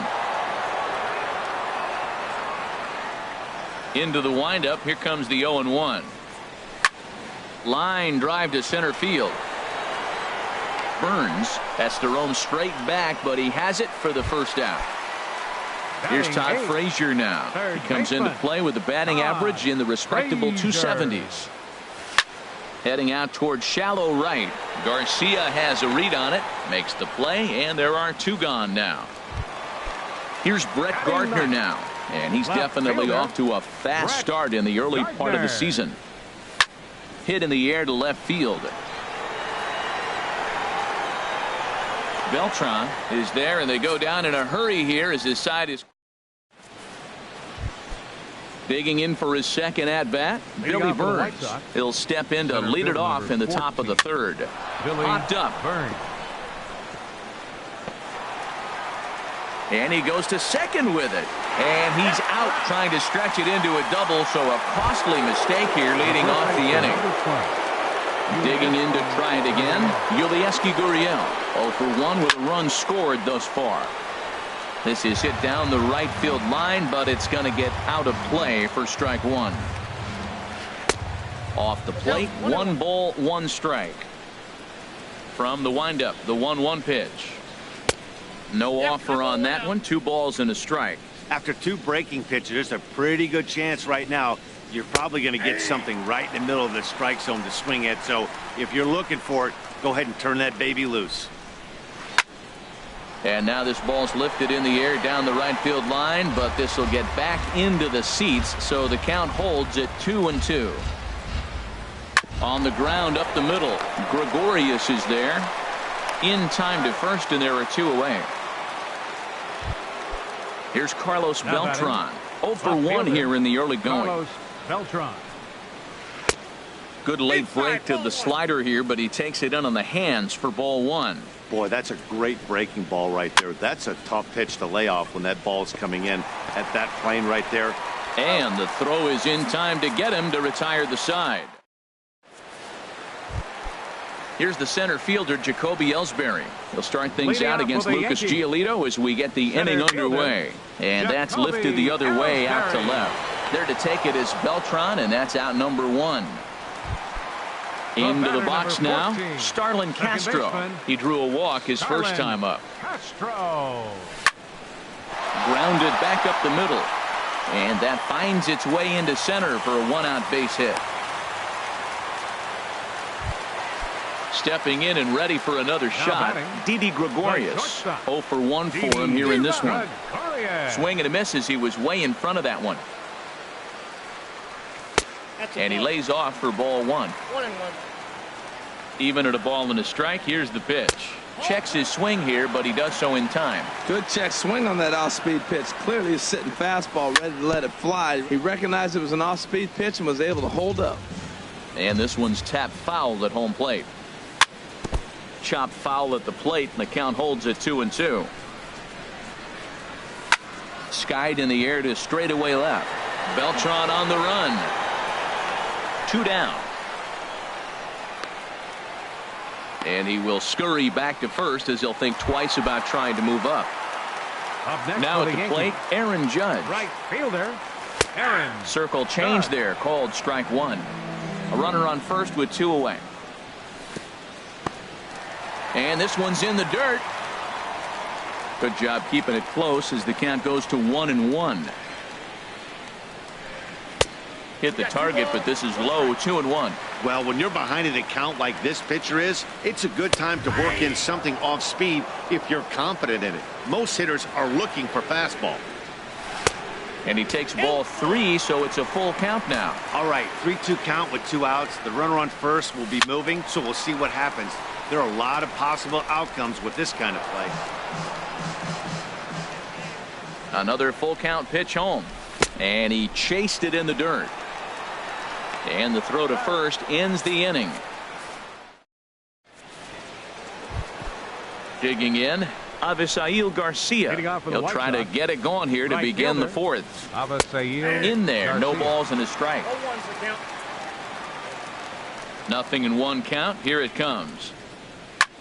Into the windup. Here comes the 0-1. Line drive to center field. Burns has to roam straight back, but he has it for the first out. Here's Todd Frazier now. He comes into play with a batting average in the respectable 270s. Heading out towards shallow right. Garcia has a read on it, makes the play, and there are 2 gone now. Here's Brett Gardner now. And he's definitely off to a fast start in the early part of the season. Hit in the air to left field. Beltran is there, and they go down in a hurry here as his side is digging in for his second at bat. Billy Burns. He'll step in to lead it off in the top of the third. Popped up. And he goes to second with it. And he's out trying to stretch it into a double, so a costly mistake here leading off the inning. Digging in to try it again, Yulieski Gurriel. 0 for 1 with a run scored thus far. This is hit down the right field line, but it's going to get out of play for strike 1. Off the plate, 1 ball, 1 strike. From the windup, the 1-1 pitch. No offer on that one. 2 balls and a strike. After 2 breaking pitches, there's a pretty good chance right now you're probably going to get something right in the middle of the strike zone to swing at. So if you're looking for it, go ahead and turn that baby loose. And now this ball's lifted in the air down the right field line, but this will get back into the seats, so the count holds at 2-2. On the ground up the middle, Gregorius is there. In time to first, and there are 2 away. Here's Carlos Beltran. 0 for 1 here in the early going. Carlos Beltran. Good late break to the slider here, but he takes it in on the hands for ball 1. Boy, that's a great breaking ball right there. That's a tough pitch to lay off when that ball's coming in at that plane right there. And the throw is in time to get him to retire the side. Here's the center fielder, Jacoby Ellsbury. He'll start things out against Lucas Giolito as we get the inning underway. And that's lifted the other way out to left. There to take it is Beltran, and that's out number 1. Into the box now, Starlin Castro. He drew a walk his first time up. Castro. Grounded back up the middle. And that finds its way into center for a 1-out base hit. Stepping in and ready for another shot, Didi Gregorius. 0 for 1 for him here in this one. Swing and a miss as he was way in front of that one. And he lays off for ball 1. 1-1. Even at a ball and a strike, here's the pitch. Checks his swing here, but he does so in time. Good check swing on that off-speed pitch. Clearly a sitting fastball ready to let it fly. He recognized it was an off-speed pitch and was able to hold up. And this one's tapped foul at home plate. Chopped foul at the plate, and the count holds at 2-2. Skied in the air to straightaway left. Beltran on the run. 2 down. And he will scurry back to first as he'll think twice about trying to move up. Now at the plate, Aaron Judge. Right fielder, Aaron. Circle change there, called strike 1. A runner on first with 2 away. And this one's in the dirt. Good job keeping it close as the count goes to 1-1. Hit the target, but this is low. 2-1. Well, when you're behind an account like this pitcher is, it's a good time to work in something off speed if you're confident in it. Most hitters are looking for fastball. And he takes ball 3, so it's a full count now. All right, 3-2 count with 2 outs. The runner on first will be moving, so we'll see what happens. There are a lot of possible outcomes with this kind of play. Another full count pitch home. And he chased it in the dirt. And the throw to first ends the inning. Digging in, Avisail Garcia. He'll try to get it going here to begin the 4th. In there, no balls and a strike. 0-1's the count. Nothing in 1 count. Here it comes.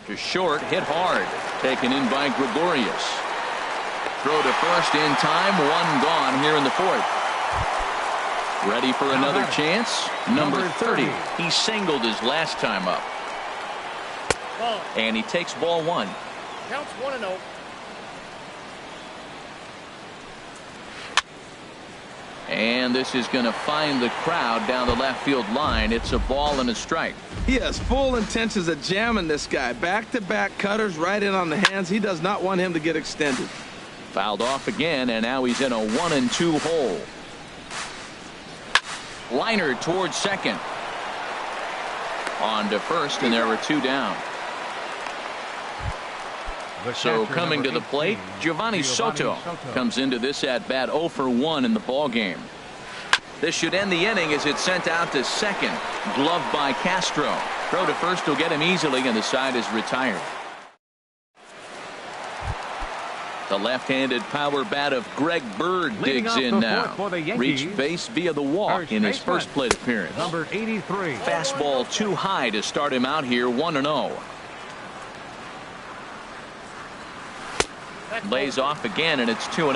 To short, hit hard. Taken in by Gregorius. Throw to first in time. 1 gone here in the 4th. Ready for another chance. Number 30. He singled his last time up. Ball. And he takes ball 1. Counts 1-0. And this is going to find the crowd down the left field line. It's a ball and a strike. He has full intentions of jamming this guy. Back-to-back cutters right in on the hands. He does not want him to get extended. Fouled off again, and now he's in a 1-2 hole. Liner towards second. On to first, and there were 2 down. So coming to the plate, Giovanni Soto comes into this at-bat 0 for 1 in the ball game. This should end the inning as it's sent out to second. Gloved by Castro. Throw to first will get him easily, and the side is retired. The left-handed power bat of Greg Bird digs in now. Reached base via the walk in his first plate appearance. Number 83. Fastball too high to start him out here 1-0. Lays off again, and it's 2-0.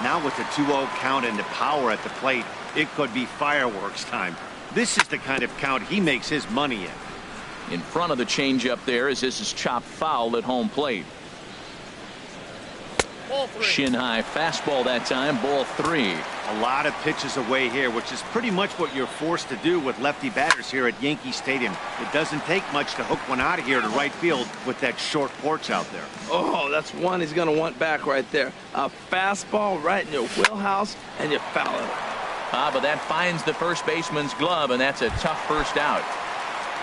Now with the 2-0 count and the power at the plate, it could be fireworks time. This is the kind of count he makes his money in. In front of the changeup there as this is chopped foul at home plate. Ball 3. Shin high fastball that time, ball 3. A lot of pitches away here, which is pretty much what you're forced to do with lefty batters here at Yankee Stadium. It doesn't take much to hook one out of here to right field with that short porch out there. Oh, that's one he's going to want back right there. A fastball right in your wheelhouse, and you foul it. But that finds the first baseman's glove, and that's a tough first out.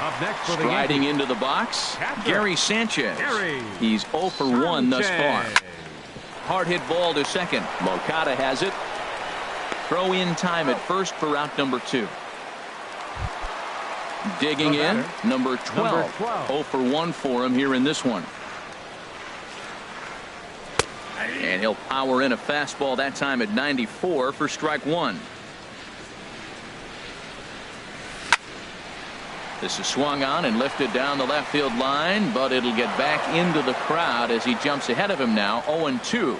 Up next for the Striding Yankees, into the box, catcher, Gary Sanchez. Gary He's 0 for 1 thus far. Sanchez. Hard hit ball to second. Moncada has it. Throw in time at first for out number 2. Digging in, number 12. 0 for 1 for him here in this one. And he'll power in a fastball that time at 94 for strike one. This is swung on and lifted down the left field line, but it'll get back into the crowd as he jumps ahead of him now. 0-2.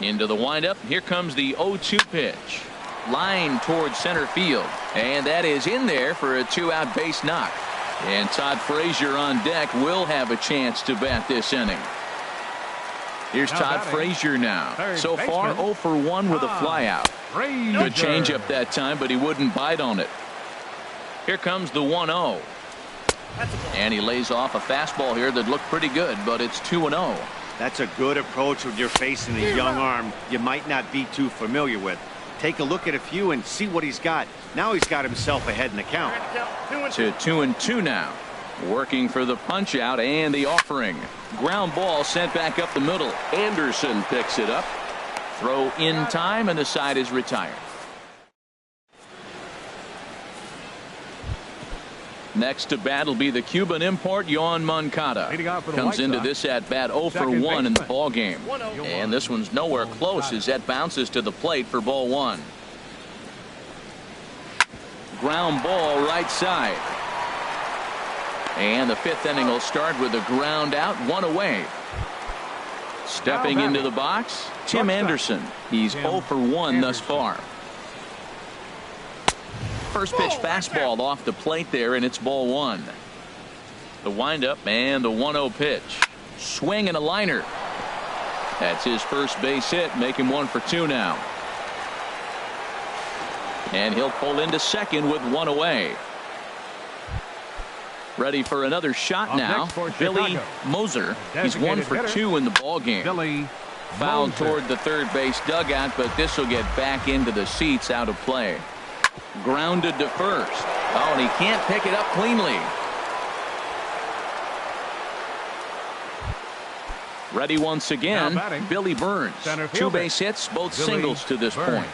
Into the windup. Here comes the 0-2 pitch. Line towards center field. And that is in there for a 2-out base knock. And Todd Frazier on deck will have a chance to bat this inning. Here's Todd Frazier now. So far 0 for 1 with a flyout. Good changeup that time, but he wouldn't bite on it. Here comes the 1-0. And he lays off a fastball here that looked pretty good, but it's 2-0. That's a good approach when you're facing a young arm you might not be too familiar with. Take a look at a few and see what he's got. Now he's got himself ahead in the count. To 2-2 now. Working for the punch out and the offering. Ground ball sent back up the middle. Anderson picks it up. Throw in time, and the side is retired. Next to bat will be the Cuban import Yoan Moncada. Comes into this at bat 0 for 1 in the ball game. And this one's nowhere close as that bounces to the plate for ball one. Ground ball right side. And the fifth inning will start with a ground out, one away. Stepping into the box, Tim Anderson. He's 0 for 1 thus far. First pitch fastball off the plate there, and it's ball one. The windup and the 1-0 pitch. Swing and a liner. That's his first base hit, make him 1 for 2 now. And he'll pull into second with one away. Ready for another shot now. Billy Moser. He's 1 for 2 in the ball game. Fouled toward the third base dugout, but this will get back into the seats, out of play. Grounded to first. Oh, and he can't pick it up cleanly. Ready once again, Billy Burns. 2 base hits, both singles to this point.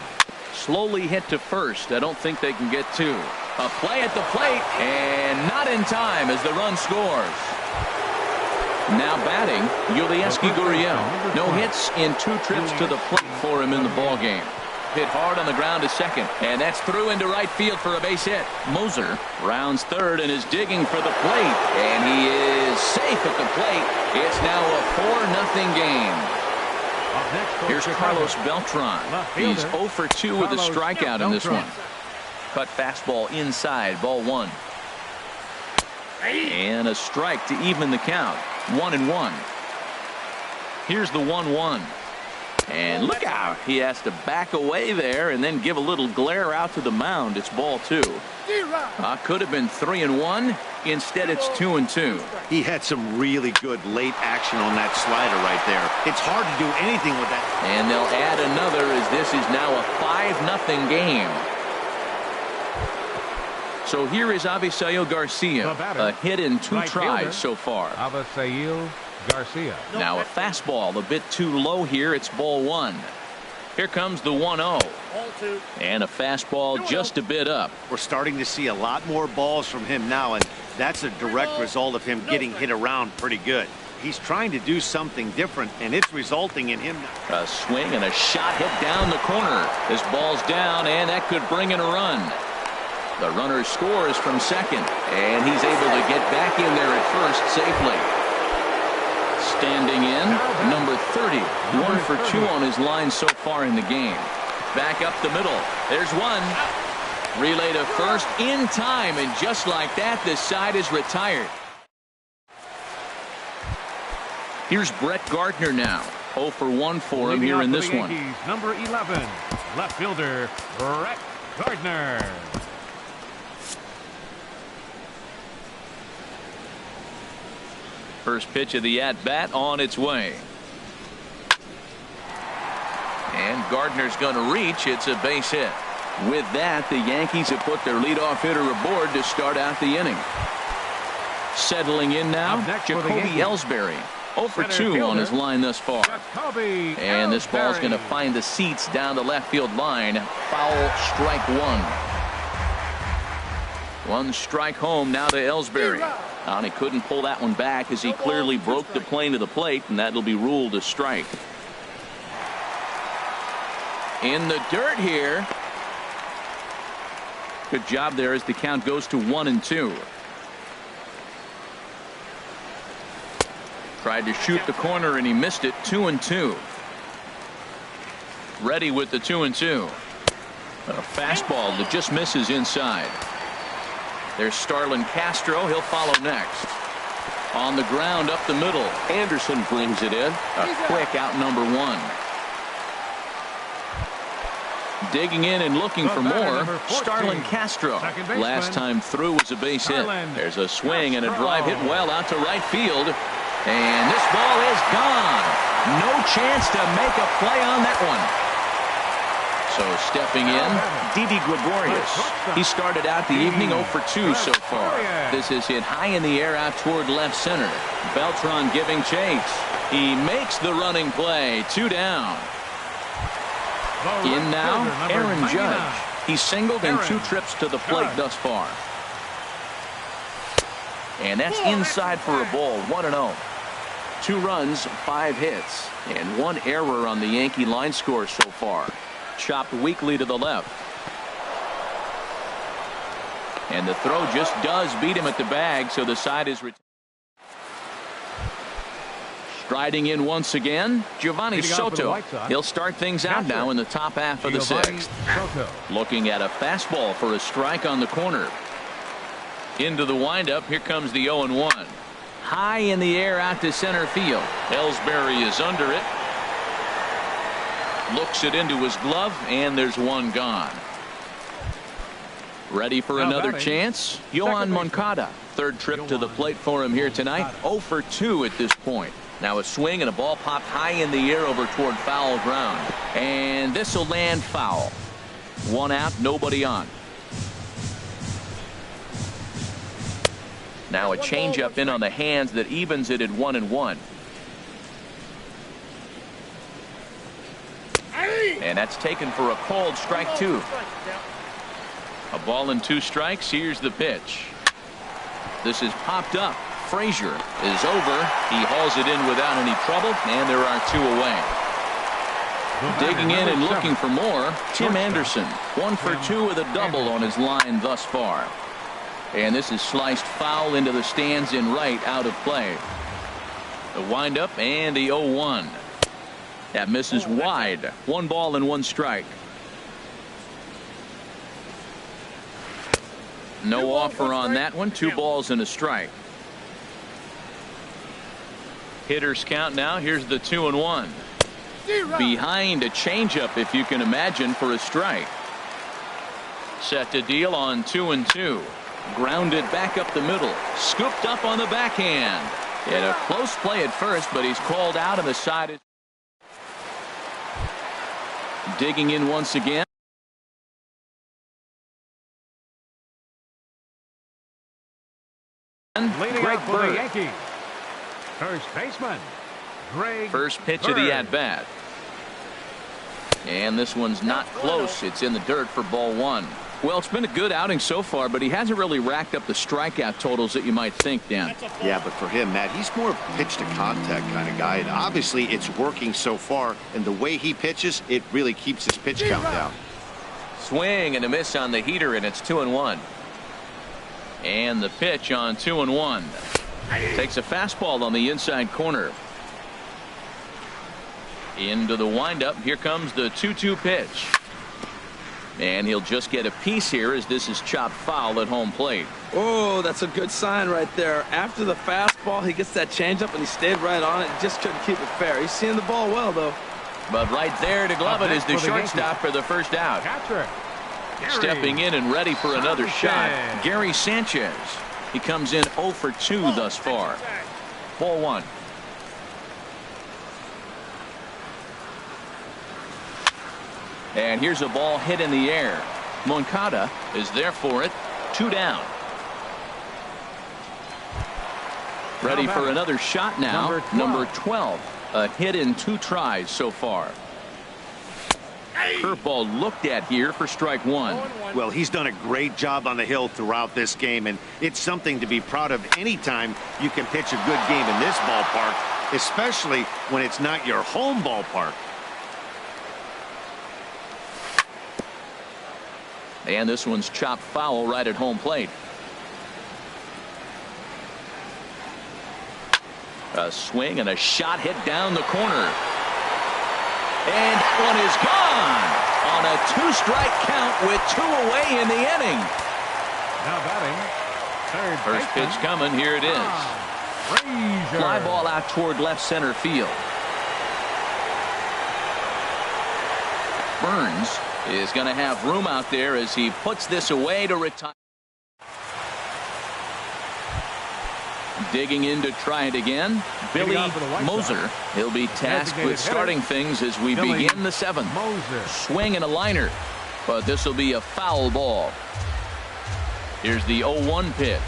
Slowly hit to first. I don't think they can get 2. A play at the plate, and not in time as the run scores. Now batting, Yulieski Gurriel. No hits in 2 trips to the plate for him in the ball game. Hit hard on the ground to second, and that's through into right field for a base hit. Moser rounds third and is digging for the plate, and he is safe at the plate. It's now a 4-0 game. Here's Carlos Beltran. He's 0 for 2 with a strikeout in this one. Cut fastball inside, ball one. And a strike to even the count. 1-1. Here's the 1-1. And look out. He has to back away there and then give a little glare out to the mound. It's ball 2. Could have been 3-1. Instead, it's 2-2. He had some really good late action on that slider right there. It's hard to do anything with that. And they'll add another as this is now a 5-0 game. So here is Avisail Garcia. A hit in 2 tries so far. Avisail Garcia. Now a fastball a bit too low here. It's ball one. Here comes the 1-0. And a fastball just a bit up. We're starting to see a lot more balls from him now, and that's a direct result of him getting hit around pretty good. He's trying to do something different, and it's resulting in him. A swing and a shot hit down the corner. This ball's down, and that could bring in a run. The runner scores from second, and he's able to get back in there at first safely. Standing in, number 30. 1 for 2 on his line so far in the game. Back up the middle. There's one. Relay to first in time, and just like that, this side is retired. Here's Brett Gardner now. 0 for 1 for him here in this one. Number 11, left fielder Brett Gardner. First pitch of the at-bat on its way. And Gardner's going to reach. It's a base hit. With that, the Yankees have put their leadoff hitter aboard to start out the inning. Settling in now, Jacoby Ellsbury. 0 for 2 on his line thus far. And this ball's going to find the seats down the left field line. Foul, strike one. One strike home now to Ellsbury. And he couldn't pull that one back as he clearly broke the plane to the plate, and that'll be ruled a strike. In the dirt here. Good job there as the count goes to 1-2. Tried to shoot the corner and he missed it. 2-2. Ready with the 2-2. A fastball that just misses inside. There's Starlin Castro. He'll follow next. On the ground up the middle. Anderson brings it in. A quick out number 1. Digging in and looking for more. Starlin Castro. Last time through was a base hit. There's a swing and a drive hit well out to right field. And this ball is gone. No chance to make a play on that one. So stepping in, Didi Gregorius. He started out the evening 0 for 2 so far. This is hit high in the air out toward left center. Beltran giving chase. He makes the running play. 2 down. In now, Aaron Judge. He's singled in 2 trips to the plate thus far. And that's inside for a ball. 1-0. 2 runs, 5 hits, and 1 error on the Yankee line score so far. Chopped weakly to the left. And the throw just does beat him at the bag, so the side is retired. Striding in once again, Giovanni Soto. He'll start things out now in the top half of the 6th. Looking at a fastball for a strike on the corner. Into the windup. Here comes the 0-1. High in the air out to center field. Ellsbury is under it. Looks it into his glove, and there's 1 gone. Ready for another chance? Yohan Moncada. 3rd trip to the plate for him here tonight. 0 for 2 at this point. Now a swing and a ball popped high in the air over toward foul ground. And this will land foul. 1 out, nobody on. Now a changeup in on the hands that evens it at 1-1. And that's taken for a called strike 2. A ball and 2 strikes. Here's the pitch. This is popped up. Frazier is over. He hauls it in without any trouble, and there are 2 away. Digging in and looking for more, Tim Anderson. 1 for 2 with a double on his line thus far. And this is sliced foul into the stands in right, out of play. The windup and the 0-1. That misses wide. 1 ball and 1 strike. No offer on that one. 2 balls and a strike. Hitters count now. Here's the 2-1. Behind a changeup, if you can imagine, for a strike. Set to deal on 2-2. Grounded back up the middle. Scooped up on the backhand. In a close play at first, but he's called out on the side. Is digging in once again. Greg Bird. First baseman, Greg First pitch Bird. of the at-bat. And this one's not close. It's in the dirt for ball 1. Well, it's been a good outing so far, but he hasn't really racked up the strikeout totals that you might think, Dan. Yeah, but for him, Matt, he's more of a pitch to contact kind of guy, and obviously it's working so far, and the way he pitches, it really keeps his pitch count down. Swing and a miss on the heater, and it's 2-1. And the pitch on 2-1. Takes a fastball on the inside corner. Into the windup. Here comes the 2-2 pitch. And he'll just get a piece here as this is chopped foul at home plate. Oh, that's a good sign right there. After the fastball, he gets that changeup, and he stayed right on it. Just couldn't keep it fair. He's seeing the ball well, though. But right there to glove it is the shortstop for the first out. Stepping in and ready for another shot, Gary Sanchez. He comes in 0 for 2 thus far. Ball 1. And here's a ball hit in the air. Moncada is there for it. 2 down. Ready for another shot now. Number 12. A hit in 2 tries so far. Curveball looked at here for strike one. Well, he's done a great job on the hill throughout this game, and it's something to be proud of anytime you can pitch a good game in this ballpark, especially when it's not your home ballpark. And this one's chopped foul right at home plate. A swing and a shot hit down the corner. And that one is gone on a two-strike count with 2 away in the inning. Now batting, third First pitch coming. Here it is. Fly ball out toward left center field. Burns is going to have room out there as he puts this away to retire. Digging in to try it again, Billy Moser. He'll be tasked with starting things as we begin the 7th. Swing and a liner, but this will be a foul ball. Here's the 0-1 pitch.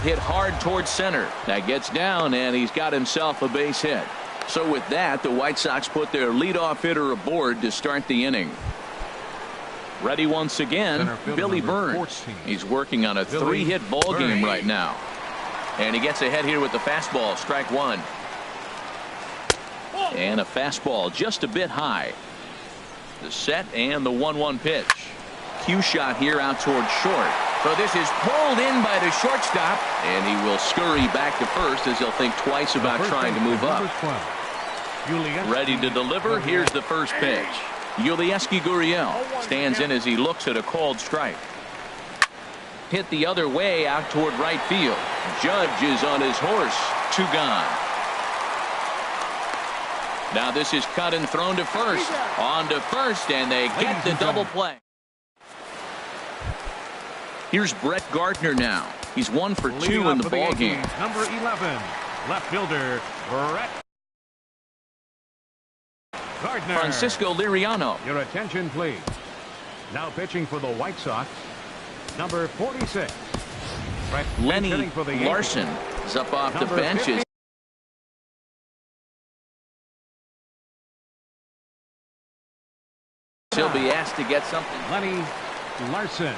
Hit hard towards center. That gets down, and he's got himself a base hit. So with that, the White Sox put their leadoff hitter aboard to start the inning. Ready once again, Billy Burns. He's working on a 3-hit ball game right now. And he gets ahead here with the fastball, strike one. And a fastball just a bit high. The set and the 1-1 pitch. Cue shot here out towards short. So this is pulled in by the shortstop, and he will scurry back to first as he'll think twice about trying to move up. Ready to deliver. Here's the first pitch. Yulieski Gurriel stands in as he looks at a called strike. Hit the other way out toward right field. Judge is on his horse. 2 gone. Now this is cut and thrown to first. On to first, and they get the double play. Here's Brett Gardner now. He's 1 for 2 in the ball game. Number 11, left fielder Brett Gardner. Francisco Liriano. Your attention, please. Now pitching for the White Sox, number 46. Lenny Larson is up off the bench. He'll be asked to get something. Lenny Larson.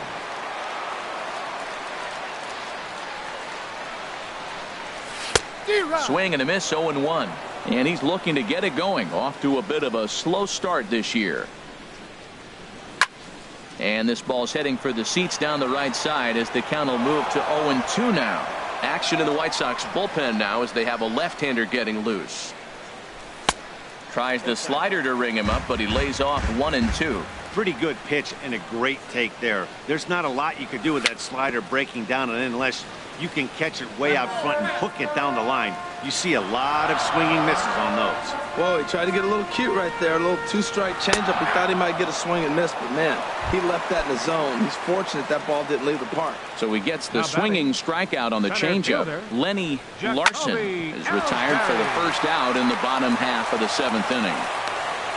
Swing and a miss, 0-1. And he's looking to get it going. Off to a bit of a slow start this year. And this ball's heading for the seats down the right side as the count will move to 0-2 now. Action in the White Sox bullpen now as they have a left-hander getting loose. Tries the slider to ring him up, but he lays off 1-2. Pretty good pitch and a great take there. There's not a lot you could do with that slider breaking down, and unless you can catch it way out front and hook it down the line, you see a lot of swinging misses on those. Whoa, he tried to get a little cute right there. A little 2-strike changeup. He thought he might get a swing and miss, but man, he left that in the zone. He's fortunate that ball didn't leave the park. So he gets the swinging strikeout on the changeup. Lenny Larson is retired for the first out in the bottom half of the 7th inning.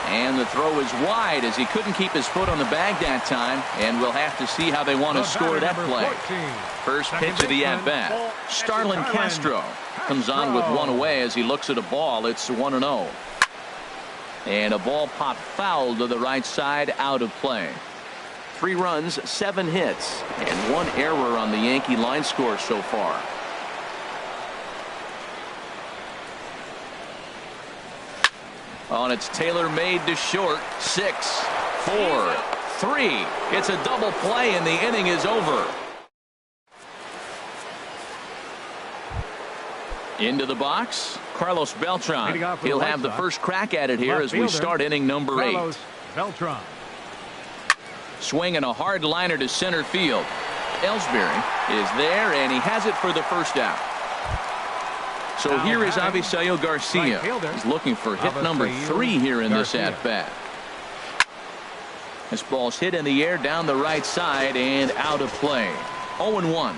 And the throw is wide as he couldn't keep his foot on the bag that time, and we'll have to see how they want to score that play. First pitch of the at-bat. Starlin Castro comes on with 1 away as he looks at a ball. It's 1-0. And a ball popped foul to the right side, out of play. 3 runs, 7 hits, and 1 error on the Yankee line score so far. On its tailor-made to short. 6, 4, 3. It's a double play, and the inning is over. Into the box, Carlos Beltran. He'll have the first crack at it here as we start inning number 8. Beltran. Swing and a hard liner to center field. Ellsbury is there, and he has it for the first out. So here is Avisail Garcia. He's looking for hit number 3 here in this at-bat. This ball's hit in the air down the right side and out of play. 0-1.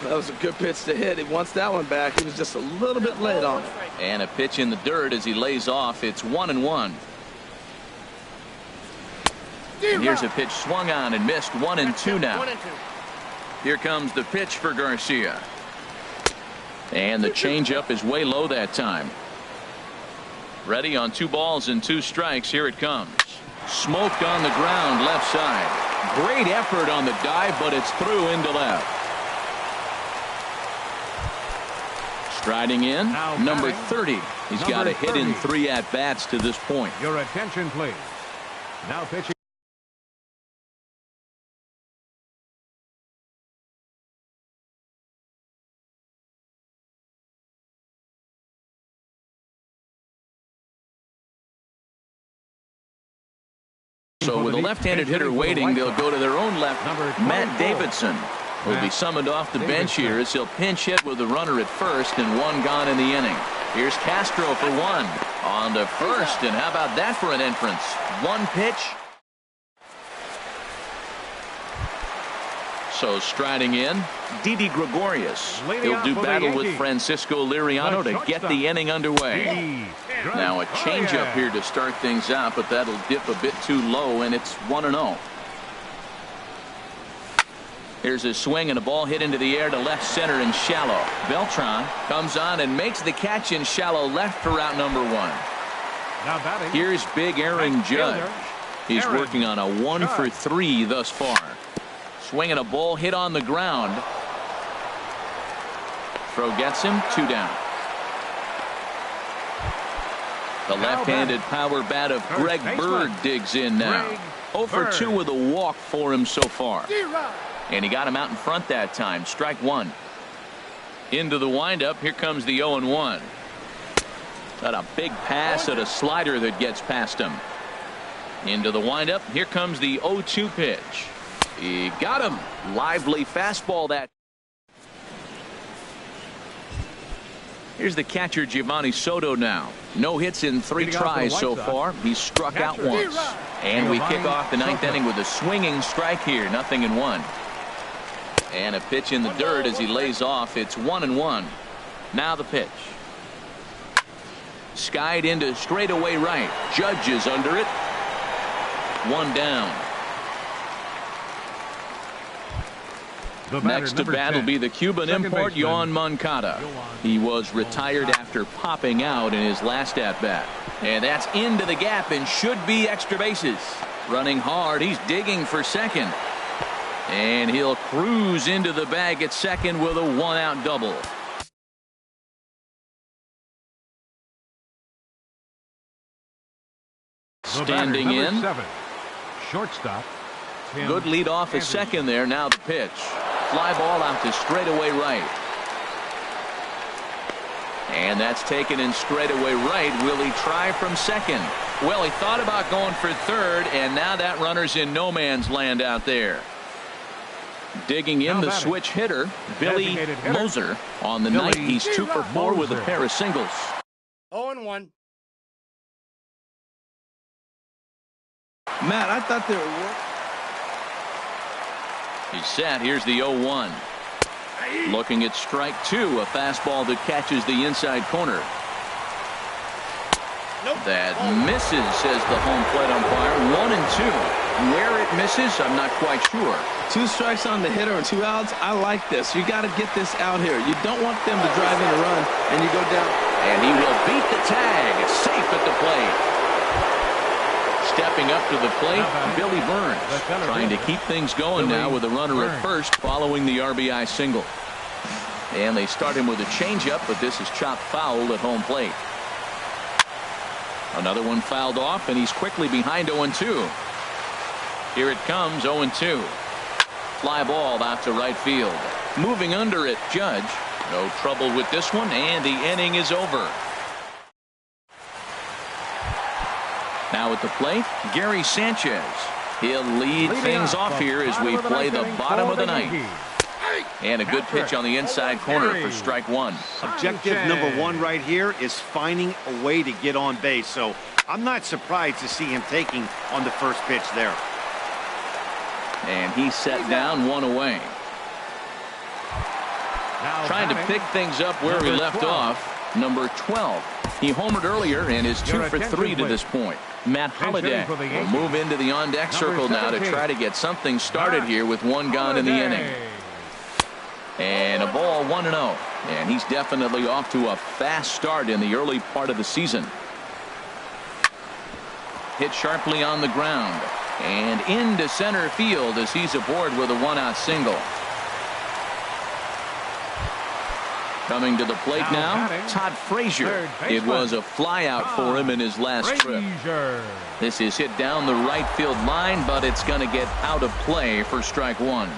That was a good pitch to hit. He wants that one back. He was just a little bit late on it. And a pitch in the dirt as he lays off. It's 1-1. And here's a pitch swung on and missed. 1-2 now. Here comes the pitch for Garcia. And the changeup is way low that time. Ready on 2 balls and 2 strikes. Here it comes. Smoked on the ground left side. Great effort on the dive, but it's through into left. Striding in, number 30. He's got a hit in 3 at-bats to this point. Your attention, please. Now pitching. So with a left-handed hitter waiting, they'll go to their own left. Matt Davidson will be summoned off the bench here as he'll pinch hit with the runner at first and 1 gone in the inning. Here's Castro for 1 on to first, and how about that for an entrance? 1 pitch. So striding in, Didi Gregorius. He'll do battle with Francisco Liriano to get the inning underway. Now a changeup here to start things out, but that'll dip a bit too low, and it's 1-0. Here's a swing and a ball hit into the air to left center and shallow. Beltran comes on and makes the catch in shallow left for out number 1. Here's big Aaron Judge. He's working on a 1 for 3 thus far. Swinging a ball hit on the ground. Throw gets him, 2 down. The left-handed power bat of Greg Bird digs in now. 0 for 2 with a walk for him so far. And he got him out in front that time. Strike 1. Into the windup. Here comes the 0-1. Got a big pass at a slider that gets past him. Into the windup. Here comes the 0-2 pitch. He got him. Lively fastball that. Here's the catcher Giovanni Soto now. No hits in 3 tries so far. He's struck out once. And we kick off the 9th inning with a swinging strike here. 0-1. And a pitch in the dirt as he lays off. It's 1-1. Now the pitch. Skied into straightaway right. Judge is under it. 1 down. Next to bat will be the Cuban import Yoan Moncada. He was retired after popping out in his last at-bat. And that's into the gap and should be extra bases. Running hard. He's digging for second. And he'll cruise into the bag at second with a 1-out double. Standing in. Shortstop. Good lead off at second there. Now the pitch. Fly ball out to straightaway right. And that's taken in straightaway right. Will he try from second? Well, he thought about going for third, and now that runner's in no man's land out there. Digging in the switch hitter, Billy Moser. On the night, he's 2 for 4 with a pair of singles. 0-1. Matt, I thought they were. He's set. Here's the 0-1. Looking at strike 2, a fastball that catches the inside corner. That misses, says the home plate umpire. 1-2. Where it misses, I'm not quite sure. 2 strikes on the hitter and 2 outs. I like this. You got to get this out here. You don't want them to drive in a run and you go down. And he will beat the tag. Safe at the plate. Stepping up to the plate, Billy Burns, trying to keep things going now with a runner at first following the RBI single. And they start him with a changeup, but this is chopped foul at home plate. Another one fouled off, and he's quickly behind 0-2. Here it comes, 0-2. Fly ball out to right field. Moving under it, Judge. No trouble with this one, and the inning is over. Now at the plate, Gary Sanchez. He'll lead things off here as we play the bottom of the 9th. And a good pitch on the inside corner for strike 1. Objective number 1 right here is finding a way to get on base. So I'm not surprised to see him taking on the first pitch there. And he's set down 1 away. Trying to pick things up where he left off. Number 12. He homered earlier and is 2 for 3 to this point. Matt Holliday will move into the on-deck circle now to try to get something started here with 1 gone in the inning. And a ball 1-0. And he's definitely off to a fast start in the early part of the season. hit sharply on the ground and into center field as he's aboard with a one-out single. Coming to the plate now, Todd Frazier. It was a flyout for him in his last trip. This is hit down the right field line, but it's going to get out of play for strike one.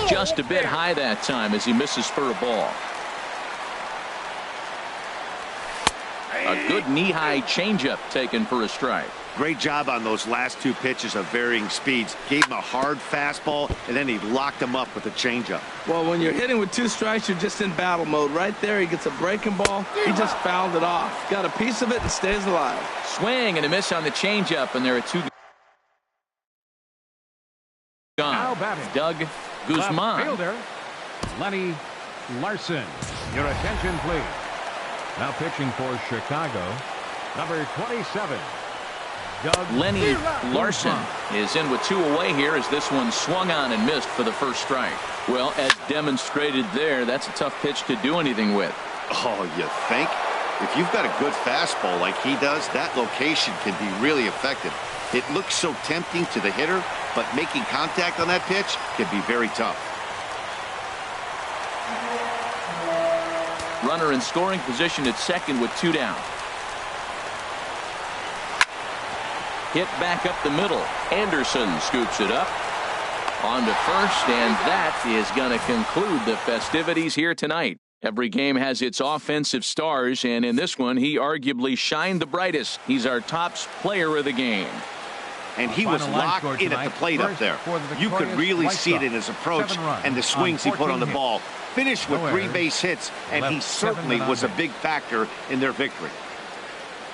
Just a bit high that time as he misses for a ball. A good knee-high changeup taken for a strike. Great job on those last two pitches of varying speeds. Gave him a hard fastball, and then he locked him up with a changeup. Well, when you're hitting with two strikes, you're just in battle mode. Right there, he gets a breaking ball. He just fouled it off. Got a piece of it and stays alive. Swing and a miss on the changeup, and there are two gone. Doug Guzman. Fielder, Lenny Larson. Your attention, please. Now pitching for Chicago, number 27. Lenny Larson is in with two away here as this one swung on and missed for the first strike. Well, as demonstrated there, that's a tough pitch to do anything with. Oh, you think? If you've got a good fastball like he does, that location can be really effective. It looks so tempting to the hitter, but making contact on that pitch can be very tough. Runner in scoring position at second with two down. Hit back up the middle. Anderson scoops it up. On to first, and that is going to conclude the festivities here tonight. Every game has its offensive stars, and in this one, he arguably shined the brightest. He's our top player of the game. And he was locked in at the plate up there. You could really see it in his approach and the swings he put on the ball. Finished with 3 base hits, and he certainly was a big factor in their victory.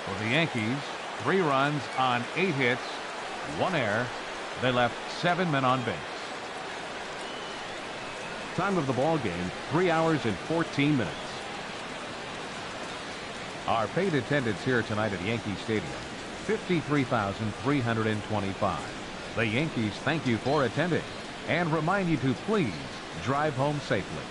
For the Yankees, 3 runs on 8 hits, 1 error. They left 7 men on base. Time of the ball game, 3 hours and 14 minutes. Our paid attendance here tonight at Yankee Stadium, 53,325. The Yankees thank you for attending and remind you to please drive home safely.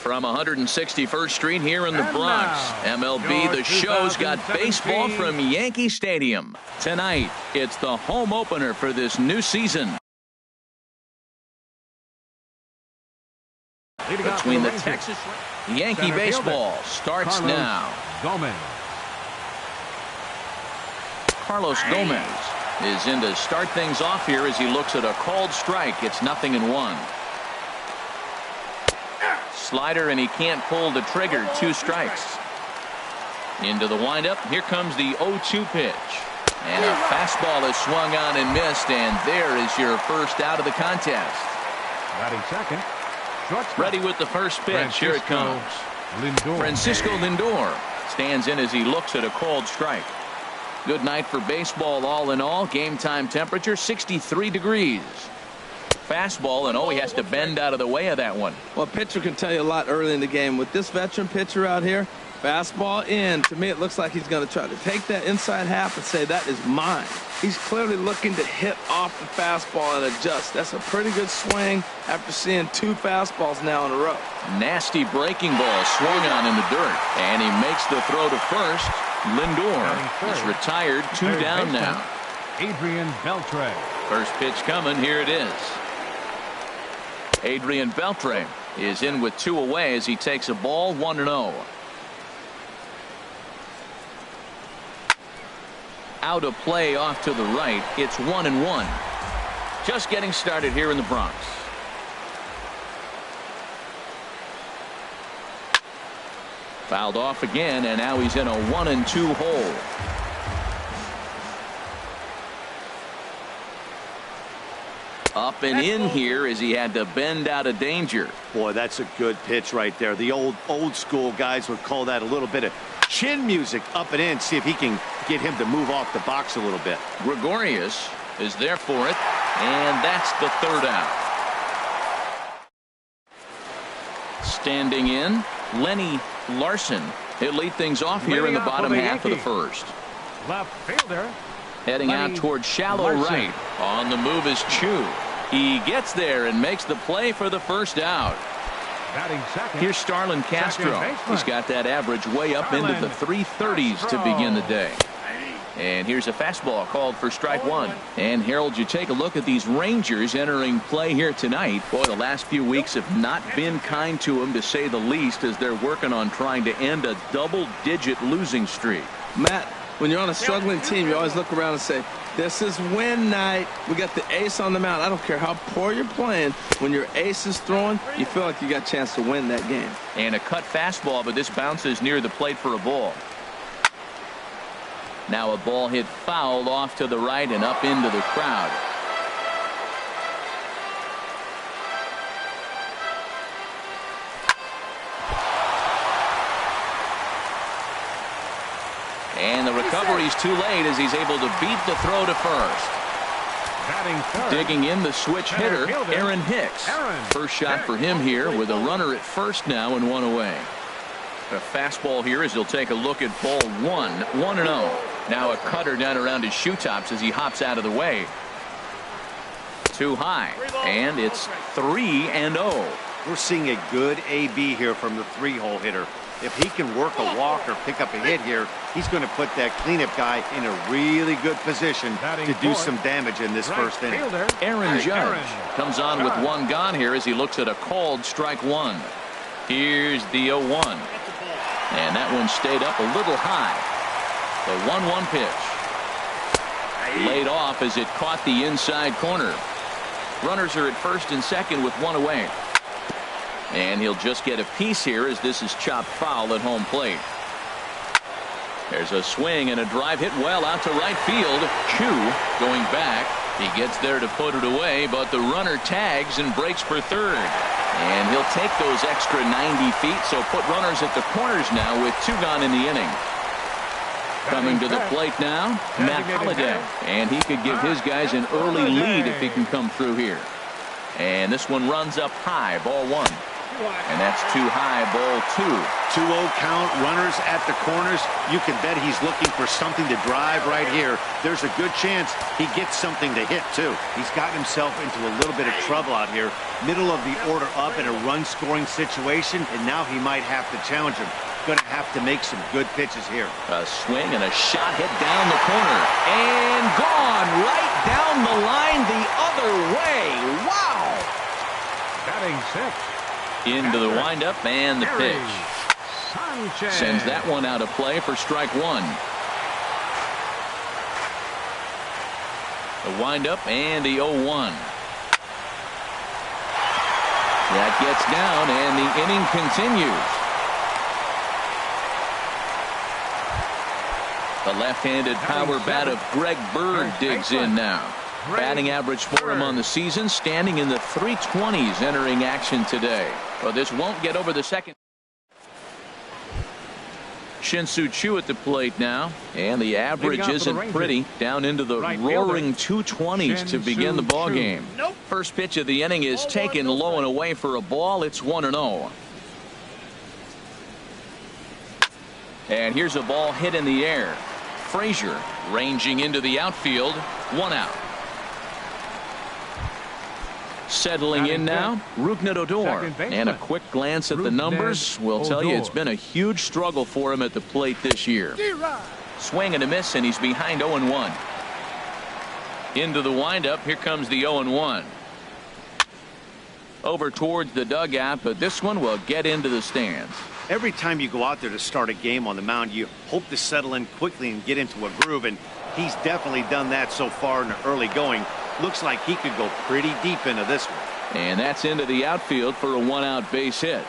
From 161st Street here in the Bronx, MLB The Show's got baseball from Yankee Stadium. Tonight, it's the home opener for this new season. Between the Texas Yankee baseball starts now. Carlos Gomez is in to start things off here as he looks at a called strike. It's 0-1. Slider, and he can't pull the trigger. 2 strikes. Into the windup. Here comes the 0-2 pitch. And a fastball is swung on and missed, and there is your first out of the contest. Batting second. Ready with the first pitch. Here it comes. Francisco Lindor stands in as he looks at a called strike. Good night for baseball all in all. Game time temperature 63 degrees. Fastball, and he has to bend out of the way of that one. Well, pitcher can tell you a lot early in the game. With this veteran pitcher out here, fastball in. To me, it looks like he's going to try to take that inside half and say, that is mine. He's clearly looking to hit off the fastball and adjust. That's a pretty good swing after seeing 2 fastballs now in a row. Nasty breaking ball swung on in the dirt, and he makes the throw to first. Lindor is retired. 2 down now. Adrian Beltre. First pitch coming. Here it is. Adrian Beltre is in with 2 away as he takes a ball. 1-0. Out of play off to the right. It's 1-1. Just getting started here in the Bronx. Fouled off again, and now he's in a 1-2 hole. Up and in here as he had to bend out of danger. Boy, that's a good pitch right there. The old school guys would call that a little bit of chin music. Up and in. See if he can get him to move off the box a little bit. Gregorius is there for it, and that's the 3rd out. Standing in, Lenny Larson. He'll lead things off here in the bottom half of the first. Left fielder. Heading out towards shallow right. On the move is Chu. He gets there and makes the play for the first out. Batting second. Here's Starlin Castro. He's got that average way up into the 330s to begin the day. And here's a fastball called for strike 1. And Harold, you take a look at these Rangers entering play here tonight. Boy, the last few weeks have not been kind to them, to say the least, as they're working on trying to end a double-digit losing streak. Matt, when you're on a struggling team, you always look around and say, this is win night. We got the ace on the mound. I don't care how poor you're playing. When your ace is throwing, you feel like you got a chance to win that game. And a cut fastball, but this bounces near the plate for a ball. Now a ball hit foul off to the right and up into the crowd. And the recovery's too late as he's able to beat the throw to first. Digging in the switch hitter, Aaron Hicks. First shot for him here with a runner at first now and 1 away. A fastball here as he'll take a look at ball 1. 1-0. Now a cutter down around his shoe tops as he hops out of the way. Too high. And it's 3-0. We're seeing a good AB here from the 3-hole hitter. If he can work a walk or pick up a hit here, he's going to put that cleanup guy in a really good position to do some damage in this first inning. Aaron Judge comes on with 1 gone here as he looks at a called strike 1. Here's the 0-1. And that one stayed up a little high. The 1-1 pitch. Laid off as it caught the inside corner. Runners are at first and second with 1 away. And he'll just get a piece here as this is chopped foul at home plate. There's a swing and a drive hit well out to right field. Chu going back. He gets there to put it away, but the runner tags and breaks for third. And he'll take those extra 90 feet, so put runners at the corners now with 2 gone in the inning. Coming to the plate now, Matt Holliday. And he could give his guys an early lead if he can come through here. And this one runs up high, ball 1. And that's too high, ball 2. 2-0 count, runners at the corners. You can bet he's looking for something to drive right here. There's a good chance he gets something to hit, too. He's gotten himself into a little bit of trouble out here. Middle of the order up in a run-scoring situation, and now he might have to challenge him. Going to have to make some good pitches here. A swing and a shot hit down the corner. And gone right down the line the other way. Wow! Batting sixth. Into the windup and the pitch. Sanchez. Sends that one out of play for strike 1. The windup and the 0-1. That gets down and the inning continues. The left-handed power bat of Greg Bird digs in now. Batting average for him on the season standing in the 320s entering action today. But this won't get over the second. Shin-Soo Choo at the plate now, and the average isn't pretty, down into the roaring 220s to begin the ball game. First pitch of the inning is taken low and away for a ball. It's 1-0. And here's a ball hit in the air. Frazier ranging into the outfield. 1 out. Settling in now, Rougned Odor. And a quick glance at the numbers will tell you it's been a huge struggle for him at the plate this year. Swing and a miss, and he's behind 0-1. Into the windup, here comes the 0-1. Over towards the dugout, but this one will get into the stands. Every time you go out there to start a game on the mound, you hope to settle in quickly and get into a groove, and he's definitely done that so far in the early going. Looks like he could go pretty deep into this one. And that's into the outfield for a 1-out base hit.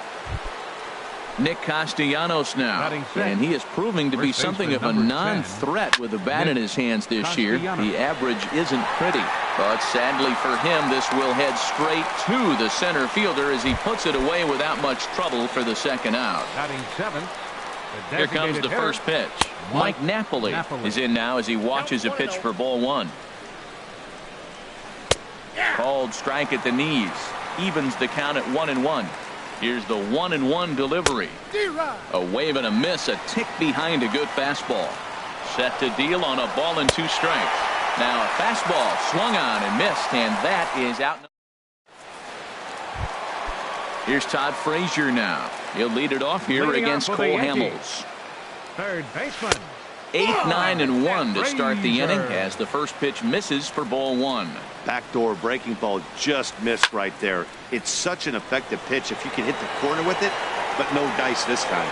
Nick Castellanos now, and he is proving to be something of a non-threat with the bat in his hands this year. The average isn't pretty, but sadly for him, this will head straight to the center fielder as he puts it away without much trouble for the second out. Here comes the first pitch. Mike Napoli is in now as he watches a pitch for ball 1. Called strike at the knees. Evens the count at 1-1. Here's the 1-1 delivery. A wave and a miss, a tick behind a good fastball. Set to deal on a ball and 2 strikes. Now a fastball swung on and missed, and that is out. Here's Todd Frazier now. He'll lead it off here against Cole Hamels. Third baseman. 8-9-1 to start the inning as the first pitch misses for ball 1. Backdoor breaking ball just missed right there. It's such an effective pitch if you can hit the corner with it, but no dice this time.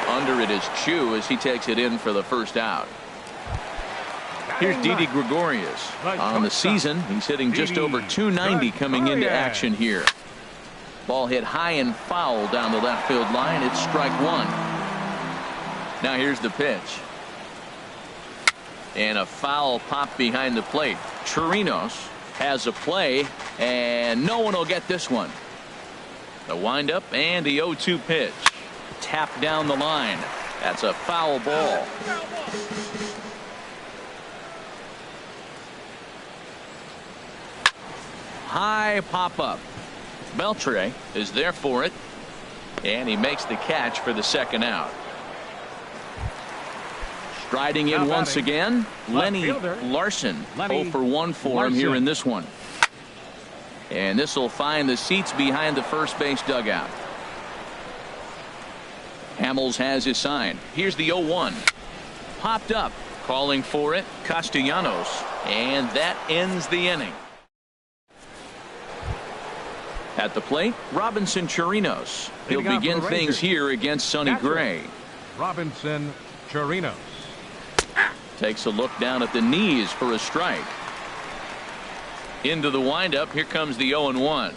Under it is Choo as he takes it in for the first out. Here's Didi Gregorius. On the season, he's hitting just over 290 coming into action here. Ball hit high and foul down the left field line. It's strike 1. Now here's the pitch. And a foul pop behind the plate. Chirinos has a play, and no one will get this one. The windup and the 0-2 pitch. Tap down the line. That's a foul ball. High pop up. Beltre is there for it, and he makes the catch for the second out. Striding in once again, Lenny Larson. 0 for 1 for him here in this one. And this will find the seats behind the first base dugout. Hamels has his sign. Here's the 0-1. Popped up, calling for it, Castellanos. And that ends the inning. At the plate, Robinson Chirinos. He'll begin things here against Sonny Gray. Robinson Chirinos. Takes a look down at the knees for a strike. Into the windup. Here comes the 0-1.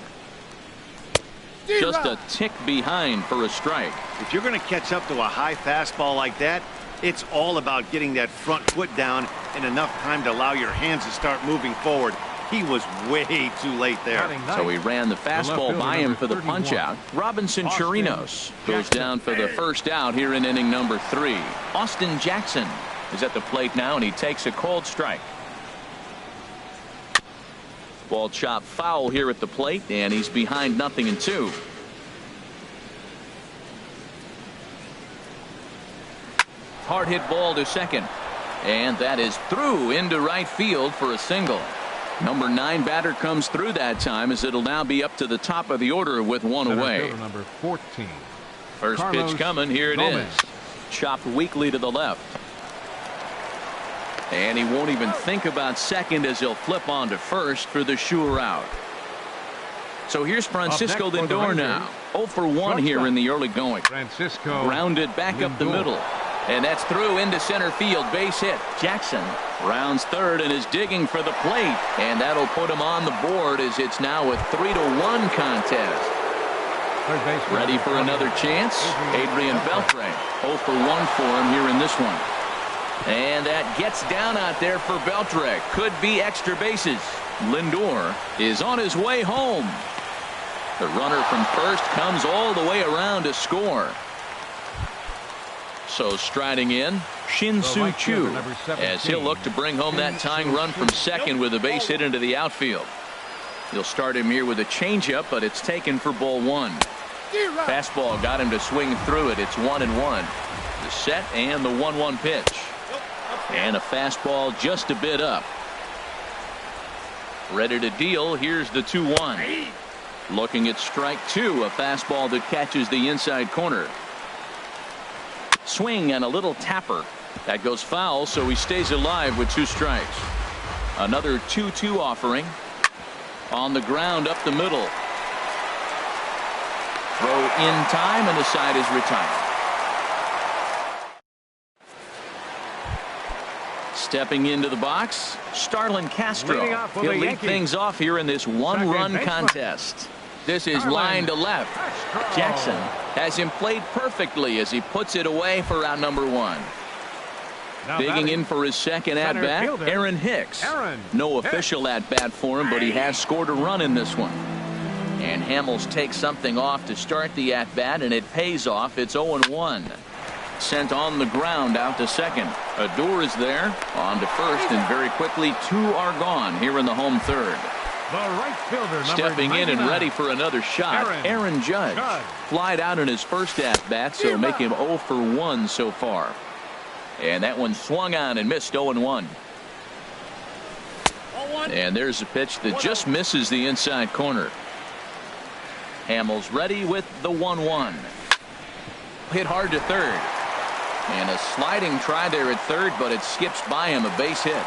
Just a tick behind for a strike. If you're going to catch up to a high fastball like that, it's all about getting that front foot down and enough time to allow your hands to start moving forward. He was way too late there. So he ran the fastball by him for the punch out. Robinson Chirinos goes down for the first out here in inning number 3. Austin Jackson is at the plate now, and he takes a called strike. Ball chopped foul here at the plate, and he's behind 0-2. Hard hit ball to second. And that is through into right field for a single. Number 9 batter comes through that time, as it'll now be up to the top of the order with one away. Number 14. First Carlos pitch coming. Here it Gomez. is. Chopped weakly to the left. And he won't even think about second, as he'll flip on to first for the sure out. So here's Francisco Lindor now. 0 for 1 here in the early going. Francisco Grounded back up the middle. And that's through into center field. Base hit. Jackson rounds third and is digging for the plate. And that'll put him on the board, as it's now a 3-1 contest. Ready for another chance. Adrian Beltre. 0 for 1 for him here in this one. And that gets down out there for Beltre. Could be extra bases. Lindor is on his way home. The runner from first comes all the way around to score. So striding in, Shin-Soo Choo, as he'll look to bring home that tying run from second with a base hit into the outfield. He'll start him here with a changeup, but it's taken for ball 1. Fastball got him to swing through it. It's 1-1. The set and the 1-1 pitch. And a fastball just a bit up. Ready to deal. Here's the 2-1. Looking at strike 2, a fastball that catches the inside corner. Swing and a little tapper. That goes foul, so he stays alive with 2 strikes. Another 2-2 offering. On the ground up the middle. Throw in time, and the side is retired. Stepping into the box, Starlin Castro. He'll lead things off here in this 1-run contest. This is line to left. Jackson has him played perfectly as he puts it away for out number 1. Digging in for his second at-bat, Aaron Hicks. No official at-bat for him, but he has scored a run in this one. And Hamels takes something off to start the at-bat, and it pays off. It's 0-1. Sent on the ground out to second. Adore is there. On to first, and very quickly 2 are gone here in the home third. The right fielder, stepping in and ready for another shot, Aaron Judge. Flied out in his first at-bat, so make him 0 for 1 so far. And that one swung on and missed. 0-1. And there's a pitch that just misses the inside corner. Hamels ready with the 1-1. Hit hard to third. And a sliding try there at third, but it skips by him. A base hit.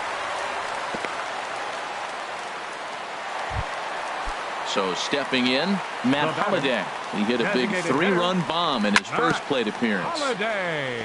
So stepping in, Matt Holliday. He hit a big 3-run bomb in his first plate appearance. Holliday.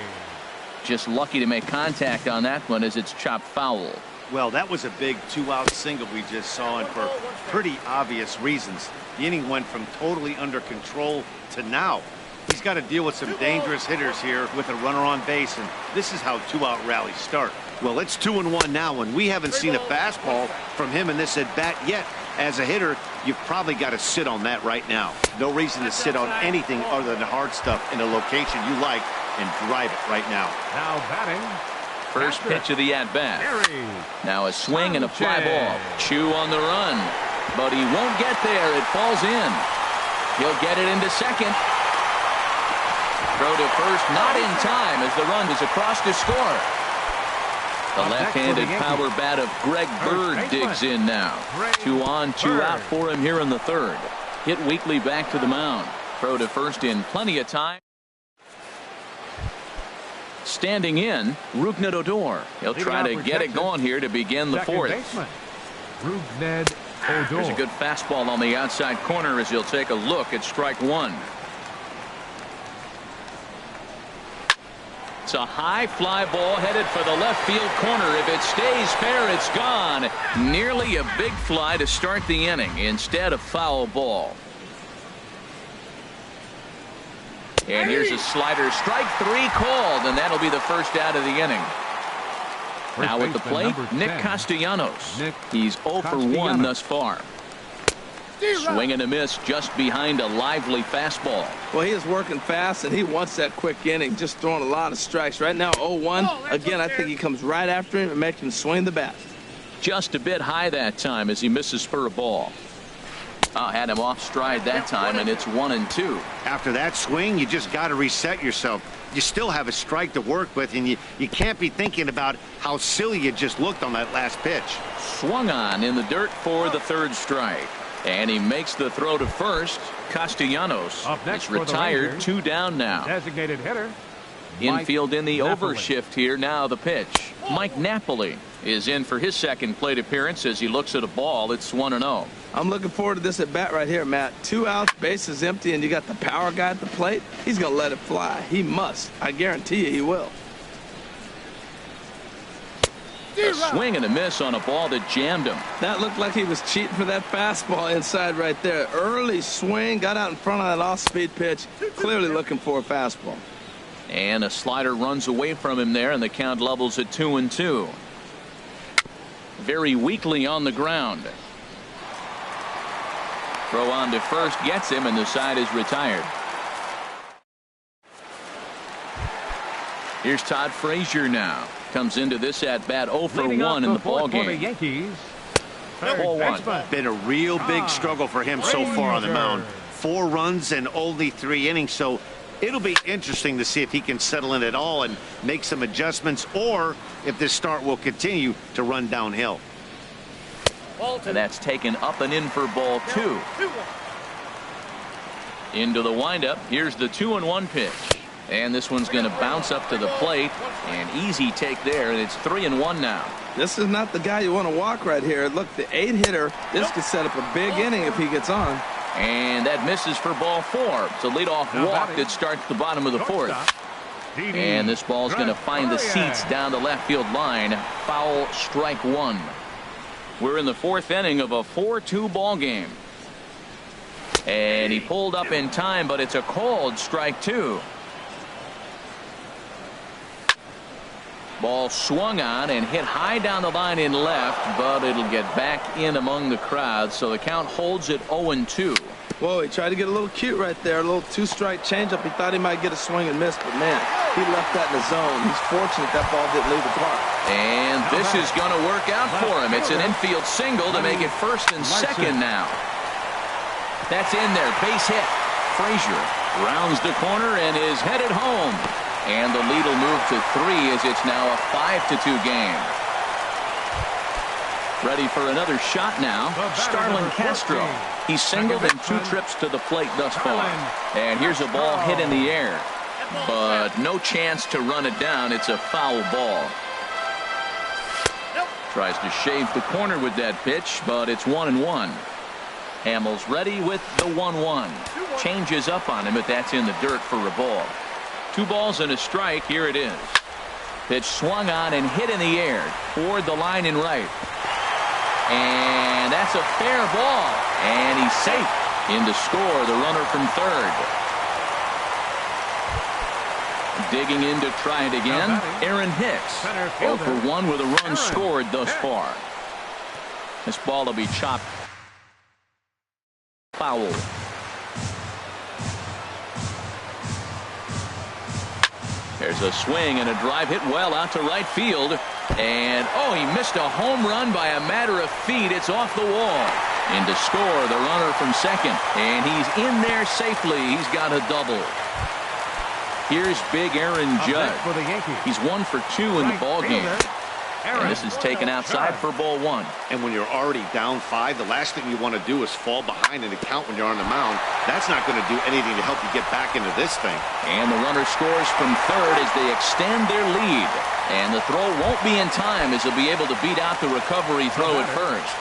Just lucky to make contact on that one, as it's chopped foul. Well, that was a big 2-out single we just saw, and for pretty obvious reasons. The inning went from totally under control to now. He's got to deal with some dangerous hitters here with a runner on base, and this is how 2-out rallies start. Well, it's 2-1 now, and we haven't seen a fastball from him in this at-bat yet. As a hitter, you've probably got to sit on that right now. No reason to sit on anything other than the hard stuff in a location you like, and drive it right now. Now batting. First pitch of the at-bat. Now a swing and a fly ball. Choo on the run, but he won't get there. It falls in. He'll get it into second. Throw to first, not in time, as the run is across to score. The left-handed power bat of Greg Bird digs in now. 2 on, 2 out for him here in the third. Hit weakly back to the mound. Throw to first in plenty of time. Standing in, Rougned Odor. He'll try to get it going here to begin the fourth. Rougned Odor. There's a good fastball on the outside corner, as he'll take a look at strike 1. It's a high fly ball headed for the left field corner. If it stays fair, it's gone. Nearly a big fly to start the inning. Instead, a foul ball. And here's a slider. Strike 3 called, and that'll be the first out of the inning. Now at the plate, Nick Castellanos. He's 0 for 1 thus far. Swing and a miss just behind a lively fastball. Well, he is working fast, and he wants that quick inning, just throwing a lot of strikes. Right now, 0-1. Again, I think he comes right after him and makes him swing the bat. Just a bit high that time as he misses for a ball. Had him off stride that time, and it's 1-2. After that swing, you just got to reset yourself. you still have a strike to work with, and you can't be thinking about how silly you just looked on that last pitch. Swung on in the dirt for the third strike. And he makes the throw to first. Castellanos is retired, 2 down now. Designated hitter. Infield in the Napoli. overshift here. Now the pitch. Mike Napoli is in for his second plate appearance as he looks at a ball. It's 1-0. I'm looking forward to this at bat right here, Matt. 2 outs, bases empty, and you got the power guy at the plate. He's going to let it fly. He must. I guarantee you he will. A swing and a miss on a ball that jammed him. That looked like he was cheating for that fastball inside right there. Early swing, got out in front of that off-speed pitch. Clearly looking for a fastball. And a slider runs away from him there, and the count levels at 2-2. Very weakly on the ground. Throw on to first gets him, and the side is retired. Here's Todd Frazier now. Comes into this at bat 0 for 1 in the ball game. For the Yankees. Ball one. Been a real big struggle for him so far on the mound. 4 runs and only 3 innings, so it'll be interesting to see if he can settle in at all and make some adjustments, or if this start will continue to run downhill. And that's taken up and in for ball 2. Into the windup. Here's the 2-1 pitch. And this one's going to bounce up to the plate. An easy take there, and it's 3-1 now. This is not the guy you want to walk right here. Look, the 8-hitter, this could set up a big inning if he gets on. And that misses for ball 4. It's a leadoff walk that starts the bottom of the 4th. And this ball's going to find the seats down the left field line. Foul, strike 1. We're in the 4th inning of a 4-2 ball game. And he pulled up in time, but it's a called strike 2. Ball swung on and hit high down the line in left, but it'll get back in among the crowd, so the count holds at 0-2. Whoa, he tried to get a little cute right there, a little 2-strike changeup. He thought he might get a swing and miss, but man, he left that in the zone. He's fortunate that ball didn't leave the park. And this is going to work out for him. It's an infield single to make it first and second now. That's in there, base hit. Frazier rounds the corner and is headed home. And the lead will move to 3 as it's now a 5-2 game. Ready for another shot now. Starlin Castro. He's singled in 2 trips to the plate thus far. And here's a ball hit in the air. But no chance to run it down. It's a foul ball. Tries to shave the corner with that pitch, but it's 1-1. Hamels ready with the 1-1. Changes up on him, but that's in the dirt for a ball. 2 balls and a strike. Here it is. Pitch swung on and hit in the air toward the line in right. And that's a fair ball. And he's safe. In to score, the runner from third. Digging in to try it again, Aaron Hicks. 0 for 1 with a run scored thus far. This ball will be chopped foul. There's a swing and a drive hit well out to right field. And, oh, he missed a home run by a matter of feet. It's off the wall. In to score, the runner from second. And he's in there safely. He's got a double. Here's big Aaron Judge. He's 1 for 2 in the ball game. And this is taken outside for ball 1. And when you're already down 5, the last thing you want to do is fall behind in the count when you're on the mound. That's not going to do anything to help you get back into this thing. And the runner scores from third as they extend their lead. And the throw won't be in time as he'll be able to beat out the recovery throw at first.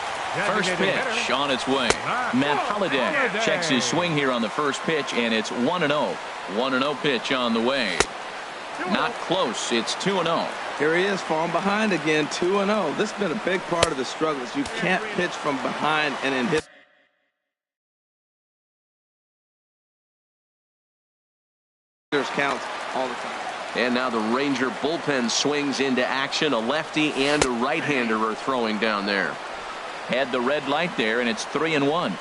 First pitch on its way. Matt Holliday checks his swing here on the first pitch, and it's 1-0. 1-0 pitch on the way. Not close. It's 2-0. Here he is, falling behind again, 2-0. This has been a big part of the struggles. You can't pitch from behind and in hit. Counts all the time. And now the Ranger bullpen swings into action. A lefty and a right-hander are throwing down there. Had the red light there, and it's 3-1.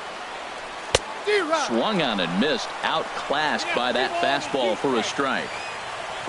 Swung on and missed. Outclassed by that fastball for a strike.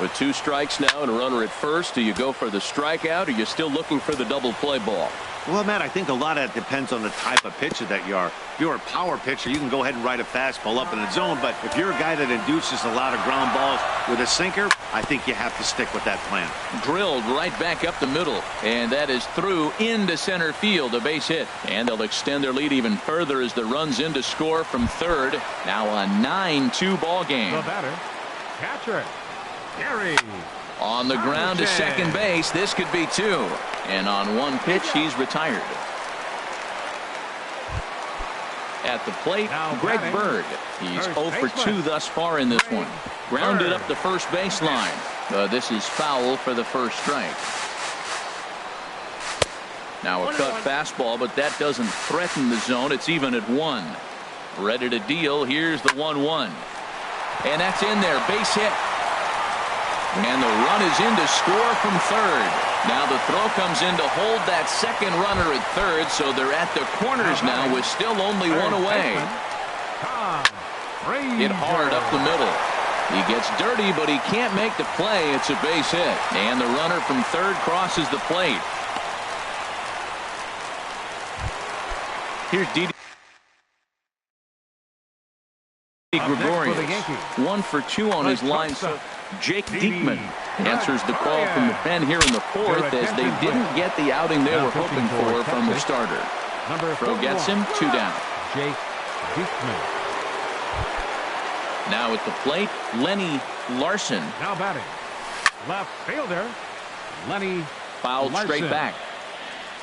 With 2 strikes now and a runner at first, do you go for the strikeout, or are you still looking for the double play ball? Well, Matt, I think a lot of that depends on the type of pitcher that you are. If you're a power pitcher, you can go ahead and ride a fastball up in the zone. But if you're a guy that induces a lot of ground balls with a sinker, I think you have to stick with that plan. Drilled right back up the middle. And that is through into center field, a base hit. And they'll extend their lead even further as the runs in to score from third. Now a 9-2 ball game. The batter, catcher, Gary. On the ground to second base. This could be two. And on one pitch, he's retired. At the plate, Now Greg batting, Bird. He's first 0 for 2 baseman. thus far in this one. Grounded Bird. up the first baseline. This is foul for the first strike. Now a cut fastball, but that doesn't threaten the zone. It's even at 1. Ready to deal. Here's the 1-1. And that's in there. Base hit. And the run is in to score from third. Now the throw comes in to hold that second runner at third, so they're at the corners now with still only one away. Hit hard up the middle. He gets dirty, but he can't make the play. It's a base hit. And the runner from third crosses the plate. Here's Didi Gregorius. 1 for 2 on his line. So Jake Diekman answers the call from the pen here in the fourth as they didn't get the outing they were hoping for from the starter. Throw gets him, 2 down. Jake Diekman. Now at the plate, Lenny Larson. Now batting, left fielder, Lenny Fouled Larson. straight back.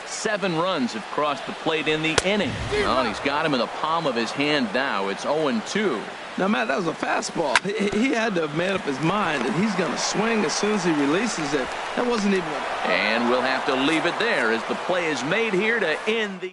7 runs have crossed the plate in the inning. Oh, he's got him in the palm of his hand now. It's 0-2. Now, Matt, that was a fastball. He had to have made up his mind that he's going to swing as soon as he releases it. That wasn't even a... And we'll have to leave it there as the play is made here to end the...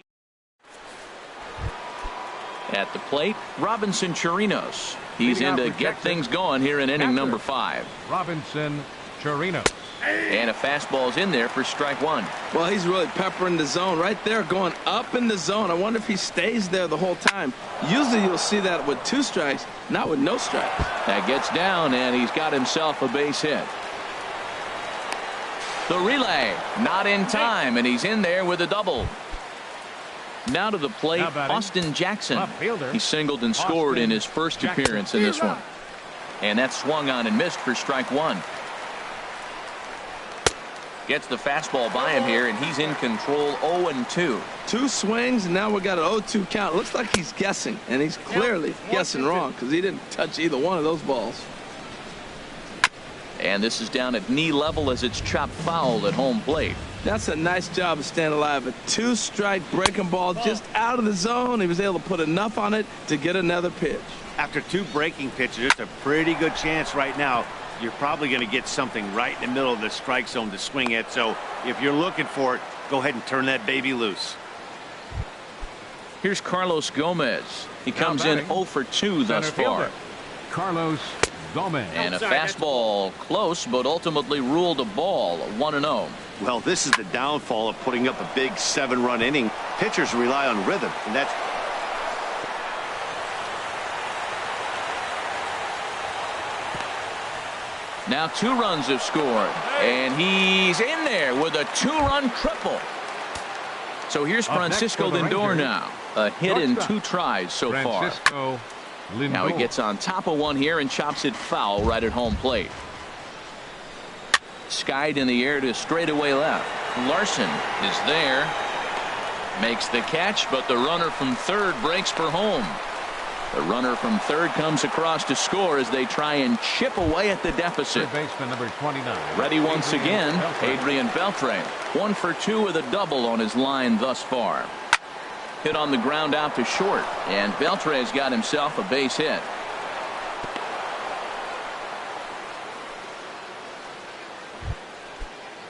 At the plate, Robinson Chirinos. He's in to get things going here in inning number 5. Robinson Chirinos. And a fastball's in there for strike 1. Well, he's really peppering the zone right there, going up in the zone. I wonder if he stays there the whole time. Usually you'll see that with 2 strikes, not with no strikes. That gets down, and he's got himself a base hit. The relay, not in time, and he's in there with a double. Now to the plate, Austin Jackson. He singled and scored in his first appearance in this one. And that swung on and missed for strike 1. Gets the fastball by him here, and he's in control. 0-2. 2 swings, and now we got an 0-2 count. Looks like he's guessing, and he's clearly guessing wrong because he didn't touch either one of those balls. And this is down at knee level as it's chopped foul at home plate. That's a nice job of staying alive. A 2-strike breaking ball just out of the zone. He was able to put enough on it to get another pitch. After 2 breaking pitches, there's a pretty good chance right now you're probably going to get something right in the middle of the strike zone to swing at. So if you're looking for it, go ahead and turn that baby loose. Here's Carlos Gomez. He comes in 0 for 2 thus far. Carlos Gomez. And a fastball close, but ultimately ruled a ball. 1-0. Well, this is the downfall of putting up a big 7-run inning. Pitchers rely on rhythm, and that's... Now 2 runs have scored, and he's in there with a 2-run triple. So here's Francisco Lindor now. A hit in 2 tries so far. Now he gets on top of one here and chops it foul right at home plate. Skied in the air to straightaway left. Larson is there. Makes the catch, but the runner from third breaks for home. The runner from third comes across to score as they try and chip away at the deficit. Baseman number 29. Ready once again, Adrian Beltre. 1 for 2 with a double on his line thus far. Hit on the ground out to short, and Beltre has got himself a base hit.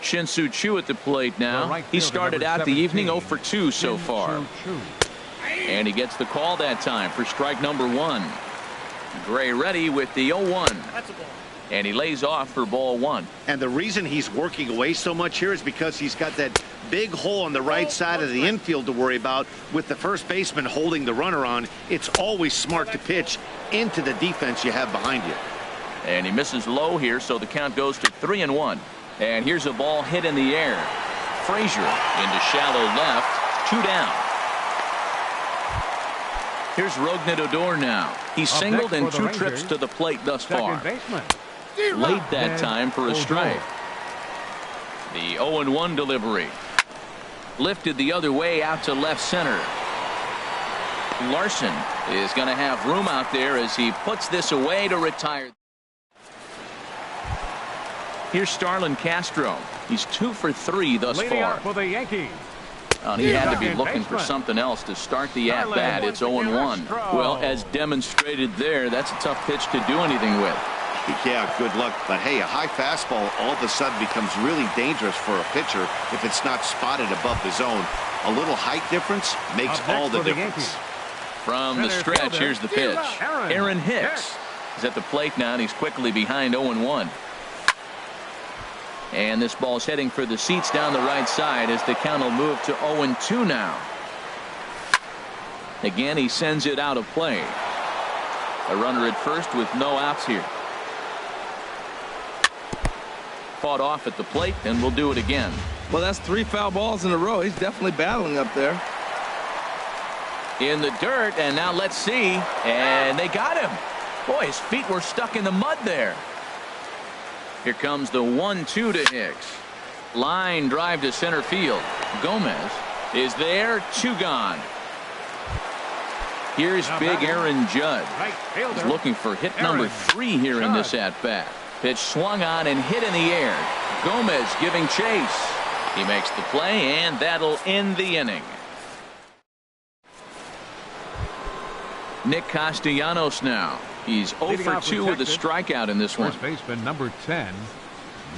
Shin-Soo Choo at the plate now. He started out the evening 0 for 2 so far. And he gets the call that time for strike number 1. Gray ready with the 0-1. And he lays off for ball 1. And the reason he's working away so much here is because he's got that big hole on the right side of the infield to worry about. With the first baseman holding the runner on, it's always smart to pitch into the defense you have behind you. And he misses low here, so the count goes to 3-1. And here's a ball hit in the air. Frazier into shallow left. 2 down. Here's Rognadodor now. He's singled in 2 trips to the plate thus far. Late that time for a strike. The 0-1 delivery. Lifted the other way out to left center. Larson is going to have room out there as he puts this away to retire. Here's Starlin Castro. He's 2 for 3 thus far. For the Yankees. He had to be looking for something else to start the at-bat. It's 0-1. Well, as demonstrated there, that's a tough pitch to do anything with. Yeah, good luck. But hey, a high fastball all of a sudden becomes really dangerous for a pitcher if it's not spotted above the zone. A little height difference makes all the difference. From the stretch, here's the pitch. Aaron Hicks is at the plate now, and he's quickly behind 0-1. And this ball's heading for the seats down the right side as the count will move to 0-2 now. Again, he sends it out of play. A runner at first with no outs here. Fought off at the plate, and we'll do it again. Well, that's 3 foul balls in a row. He's definitely battling up there. In the dirt, and now let's see. And they got him. Boy, his feet were stuck in the mud there. Here comes the 1-2 to Hicks. Line drive to center field. Gomez is there. 2 gone. Here's big Aaron Judd. He's looking for hit number 3 here in this at-bat. Pitch swung on and hit in the air. Gomez giving chase. He makes the play, and that'll end the inning. Nick Castellanos now. He's 0 for 2 with a strikeout in this one. First baseman number 10,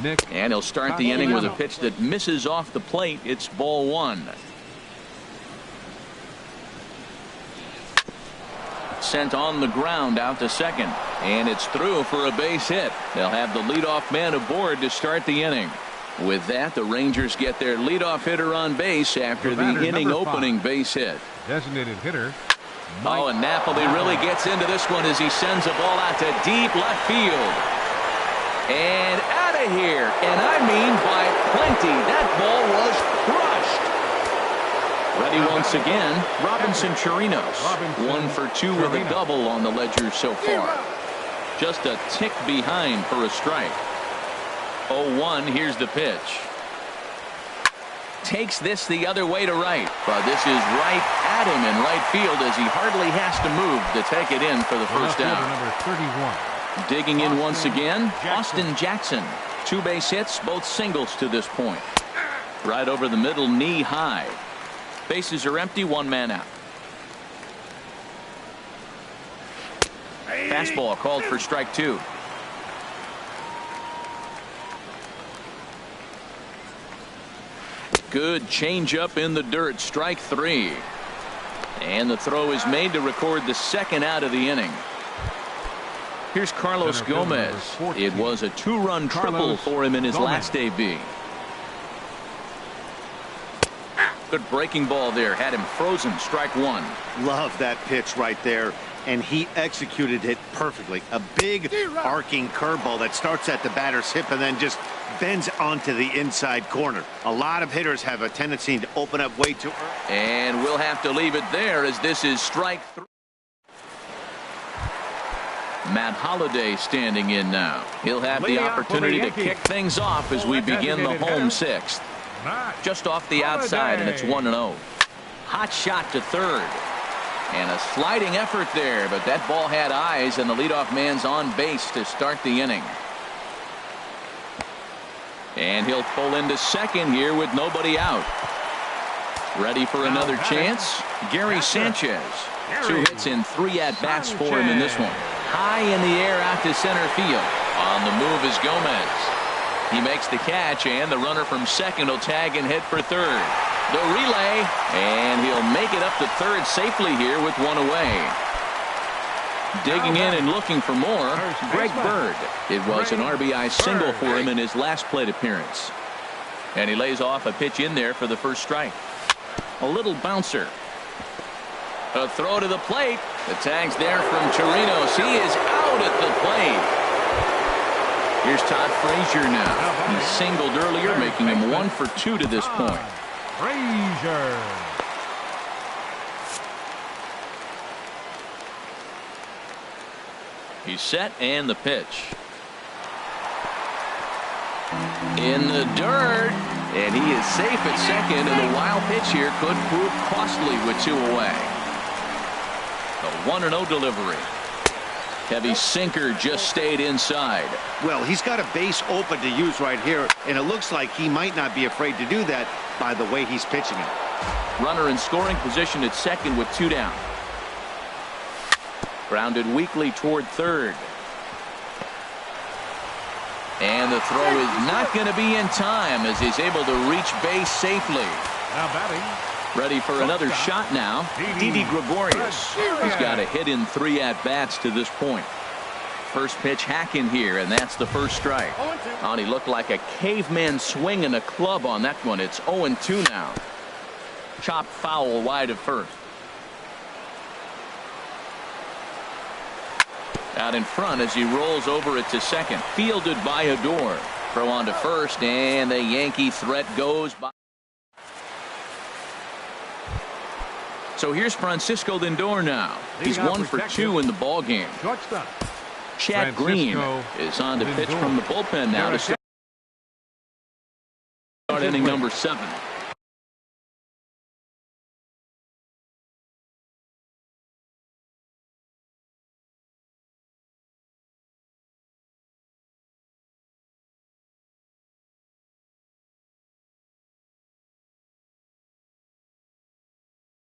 Nick. And he'll start the inning with a pitch that misses off the plate. It's ball 1. Sent on the ground out to second, and it's through for a base hit. They'll have the leadoff man aboard to start the inning. With that, the Rangers get their leadoff hitter on base after the inning opening base hit. Designated hitter. Oh, and Napoli really gets into this one as he sends a ball out to deep left field. And out of here, and I mean by plenty. That ball was crushed. Ready once again, Robinson Chirinos. 1 for 2 with a double on the ledger so far. Just a tick behind for a strike. 0-1, here's the pitch. Takes this the other way to right, but this is right at him in right field as he hardly has to move to take it in for the first down. Number 31. Digging in once again, Austin Jackson. 2 base hits, both singles to this point. Right over the middle, knee high. Bases are empty, 1 man out. Fastball called for strike 2. Good changeup in the dirt, strike 3. And the throw is made to record the second out of the inning. Here's Carlos Gomez. It was a 2-run triple for him in his last AB. Good breaking ball there, had him frozen, strike 1. Love that pitch right there, and he executed it perfectly. A big arcing curveball that starts at the batter's hip and then just bends onto the inside corner. A lot of hitters have a tendency to open up way too early. And we'll have to leave it there as this is strike 3. Matt Holliday standing in now. He'll have the opportunity to kick things off as we begin the home 6th. Just off the outside, and it's 1-0. Hot shot to third. And a sliding effort there, but that ball had eyes, and the leadoff man's on base to start the inning. And he'll pull into second here with nobody out. Ready for another chance? Gary Sanchez. 2 hits in 3 at-bats for him in this one. High in the air out to center field. On the move is Gomez. He makes the catch, and the runner from second will tag and hit for third. The relay, and he'll make it up to third safely here with 1 away. Digging in and looking for more, Greg Bird. It was an RBI single for him in his last plate appearance. And he lays off a pitch in there for the first strike. A little bouncer. A throw to the plate. The tag's there from Chirinos. He is out at the plate. Here's Todd Frazier now. He singled earlier, making him 1 for 2 to this point. Frazier. He's set, and the pitch. In the dirt, and he is safe at second, and the wild pitch here could prove costly with 2 away. The 1-0 delivery. Heavy sinker just stayed inside. Well, he's got a base open to use right here, and it looks like he might not be afraid to do that by the way he's pitching it. Runner in scoring position at second with 2 down. Grounded weakly toward third. And the throw is not going to be in time as he's able to reach base safely. Now batting. Ready for another shot now. Didi Gregorius. He's got a hit in 3 at-bats to this point. First pitch hacking here, and that's the first strike. And he looked like a caveman swinging a club on that one. It's 0-2 now. Chopped foul wide of first. Out in front as he rolls over it to second. Fielded by Odor. Throw on to first, and the Yankee threat goes by. So here's Francisco Lindor now. He's 1 for 2 in the ball game. Shortstop. Chad Green is on to pitch from the bullpen now to start inning number 7.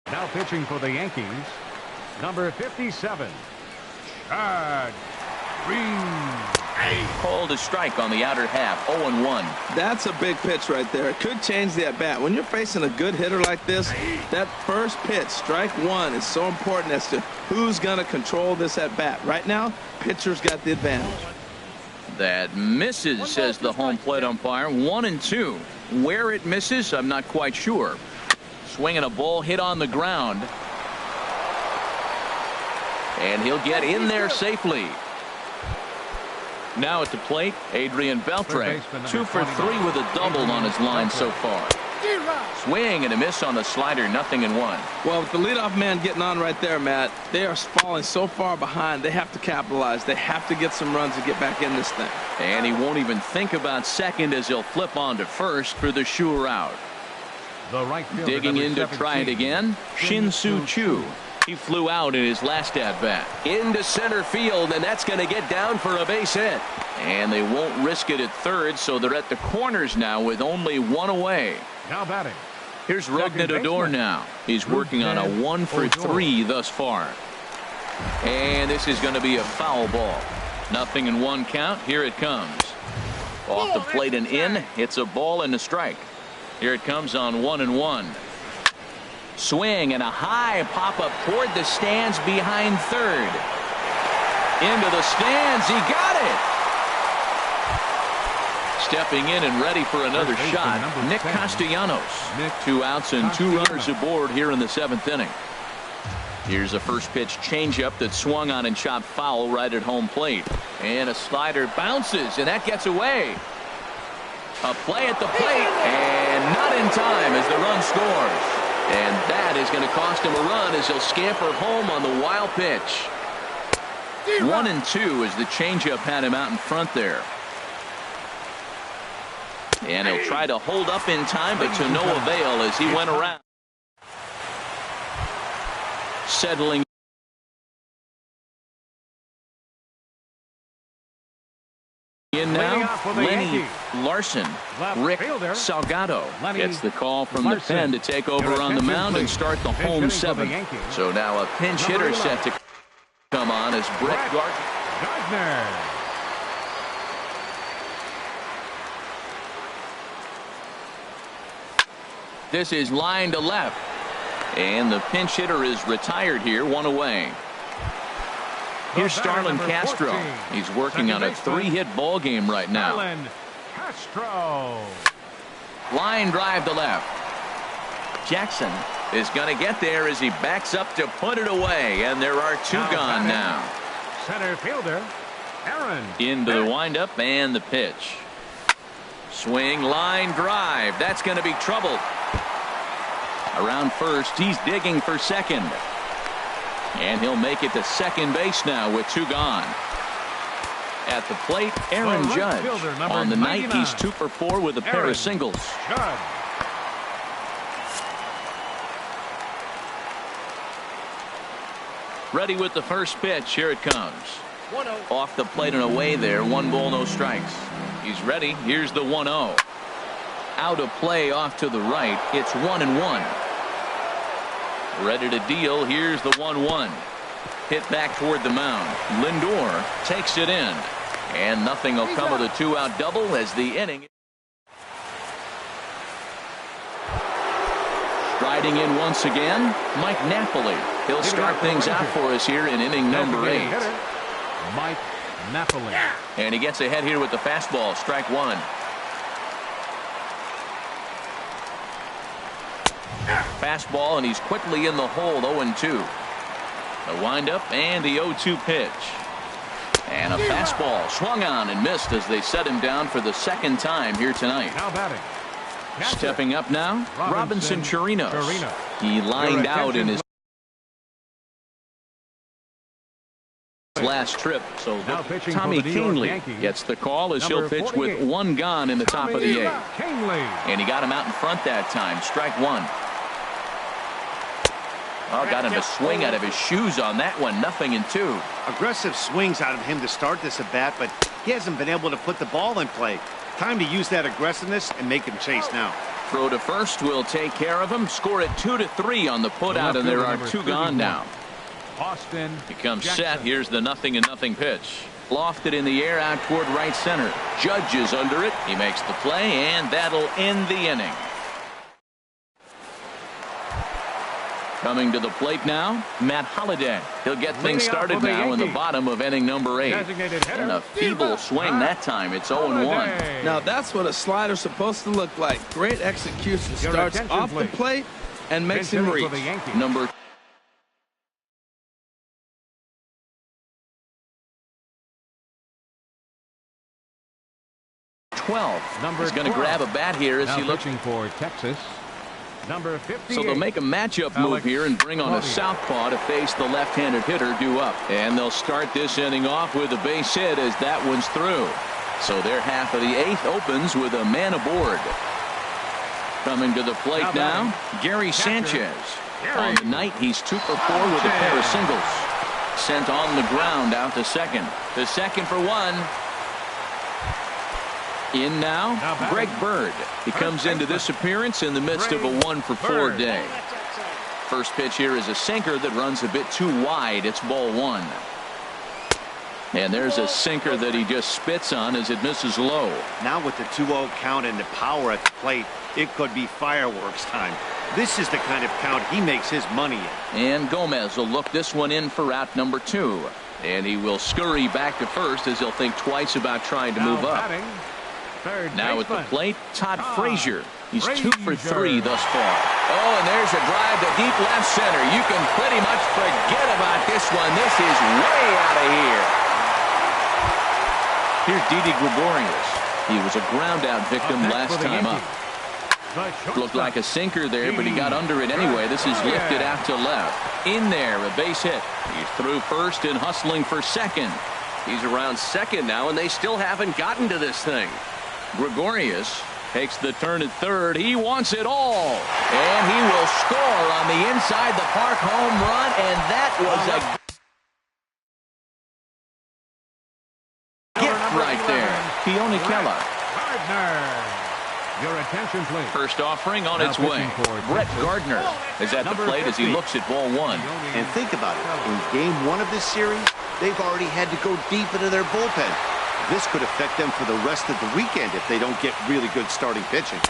Now pitching for the Yankees, number 57, Chad Green. Called a strike on the outer half, 0-1. That's a big pitch right there. It could change the at-bat. When you're facing a good hitter like this, that first pitch, strike 1, is so important as to who's going to control this at-bat. Right now, pitcher's got the advantage. That misses, says the home plate umpire. 1-2. Where it misses, I'm not quite sure. Swinging a ball hit on the ground. And he'll get in there safely. Now at the plate, Adrian Beltre. 2 for 3 with a double on his line so far. Swing and a miss on the slider, 0-1. Well, with the leadoff man getting on right there, Matt, they are falling so far behind. They have to capitalize. They have to get some runs to get back in this thing. And he won't even think about second as he'll flip on to first for the sure out. The right fielder, digging in to try it again, Shin-Soo Choo. He flew out in his last at-bat. Into center field, and that's going to get down for a base hit. And they won't risk it at third, so they're at the corners now with only 1 away. Now batting. Here's Rougned Odor now. He's working on a 1 for 3 thus far. And this is going to be a foul ball. 0-1 count. Here it comes. Off the plate and in. It's a ball and a strike. Here it comes on 1-1. Swing and a high pop-up toward the stands behind third. Into the stands. He got it. Stepping in and ready for another shot, Nick Castellanos. 2 outs and 2 runners aboard here in the 7th inning. Here's a first pitch changeup that swung on and chopped foul right at home plate. And a slider bounces, and that gets away. A play at the plate, and not in time as the run scores. And that is going to cost him a run as he'll scamper home on the wild pitch. 1-2 as the changeup had him out in front there. And he'll try to hold up in time, but to no avail as he went around. Settling in now, Lenny Larson. Rick Salgado gets the call from the pen to take over on the mound and start the home 7th. So now a pinch hitter set to come on as Brett Gardner. This is line to left. And the pinch hitter is retired here, 1 away. Here's Starlin Castro. He's working on a 3-hit ball game right now. Castro. Line drive to left. Jackson is going to get there as he backs up to put it away. And there are 2 gone now. Center fielder Aaron. Into the windup and the pitch. Swing, line drive. That's going to be trouble. Around first, he's digging for second. And he'll make it to second base now with 2 gone. At the plate, Aaron Judge. On the night, he's 2 for 4 with a pair of singles. Judge. Ready with the first pitch. Here it comes. 1-0. Off the plate and away there. 1 ball, no strikes. He's ready. Here's the 1-0. Out of play off to the right. It's 1-1. Ready to deal. Here's the 1-1. Hit back toward the mound. Lindor takes it in. And nothing will come of the 2-out double as the inning. Striding in once again, Mike Napoli. He'll start things out for us here in inning number 8. Mike Napoli. And he gets ahead here with the fastball. Strike 1. Fastball, and he's quickly in the hole. 0-2. The windup and the 0-2 pitch. And a fastball swung on and missed as they set him down for the second time here tonight. Now batting. Stepping up now, Robinson Chirinos. He lined out in his last trip, so Tommy Kahnle gets the call as he'll pitch with 1 gone in the top of the 8th. And he got him out in front that time. Strike 1. Oh, got him to swing out of his shoes on that one. 0-2. Aggressive swings out of him to start this at bat, but he hasn't been able to put the ball in play. Time to use that aggressiveness and make him chase now. Throw to first will take care of him. Score it 2-3 on the putout, and there are 2 gone now. Austin Becomes Jackson. set. Here's the 0-0 pitch. Lofted in the air out toward right center. Judge is under it. He makes the play, and that'll end the inning. Coming to the plate now, Matt Holliday. He'll get things started now in the bottom of inning number 8. And a feeble swing that time. It's 0-1. Now that's what a slider's supposed to look like. Great execution. Starts off the plate and makes him reach. Number 12. He's going to grab a bat here as he looks. For Texas. Number 58. So they'll make a matchup move here and bring on a southpaw to face the left-handed hitter due up. And they'll start this inning off with a base hit as that one's through. So their half of the 8th opens with a man aboard. Coming to the plate now, Gary Sanchez. On the night, he's 2 for 4 with a pair of singles. Sent on the ground out to second. The second for 1. In now, Greg Bird. He comes into this appearance in the midst of a 1 for 4 day. First pitch here is a sinker that runs a bit too wide. It's ball 1. And there's a sinker that he just spits on as it misses low. Now with the 2-0 count and the power at the plate, it could be fireworks time. This is the kind of count he makes his money in. And Gomez will look this one in for out number 2. And he will scurry back to first as he'll think twice about trying to move up. Now at the plate, Todd Frazier. He's 2 for 3 thus far. Oh, and there's a drive to deep left center. You can pretty much forget about this one. This is way out of here. Here's Didi Gregorius. He was a ground-out victim last time up. Looked like a sinker there, but he got under it anyway. This is lifted out to left. In there, a base hit. He's through first and hustling for second. He's around second now, and they still haven't gotten to this thing. Gregorius takes the turn at third. He wants it all. And he will score on the inside the park home run, and that was a gift right there. Keone Kela. Your attention, please. First offering on its way. Brett Gardner is at the plate as he looks at ball 1. And think about it. In game 1 of this series, they've already had to go deep into their bullpen. This could affect them for the rest of the weekend if they don't get really good starting pitching.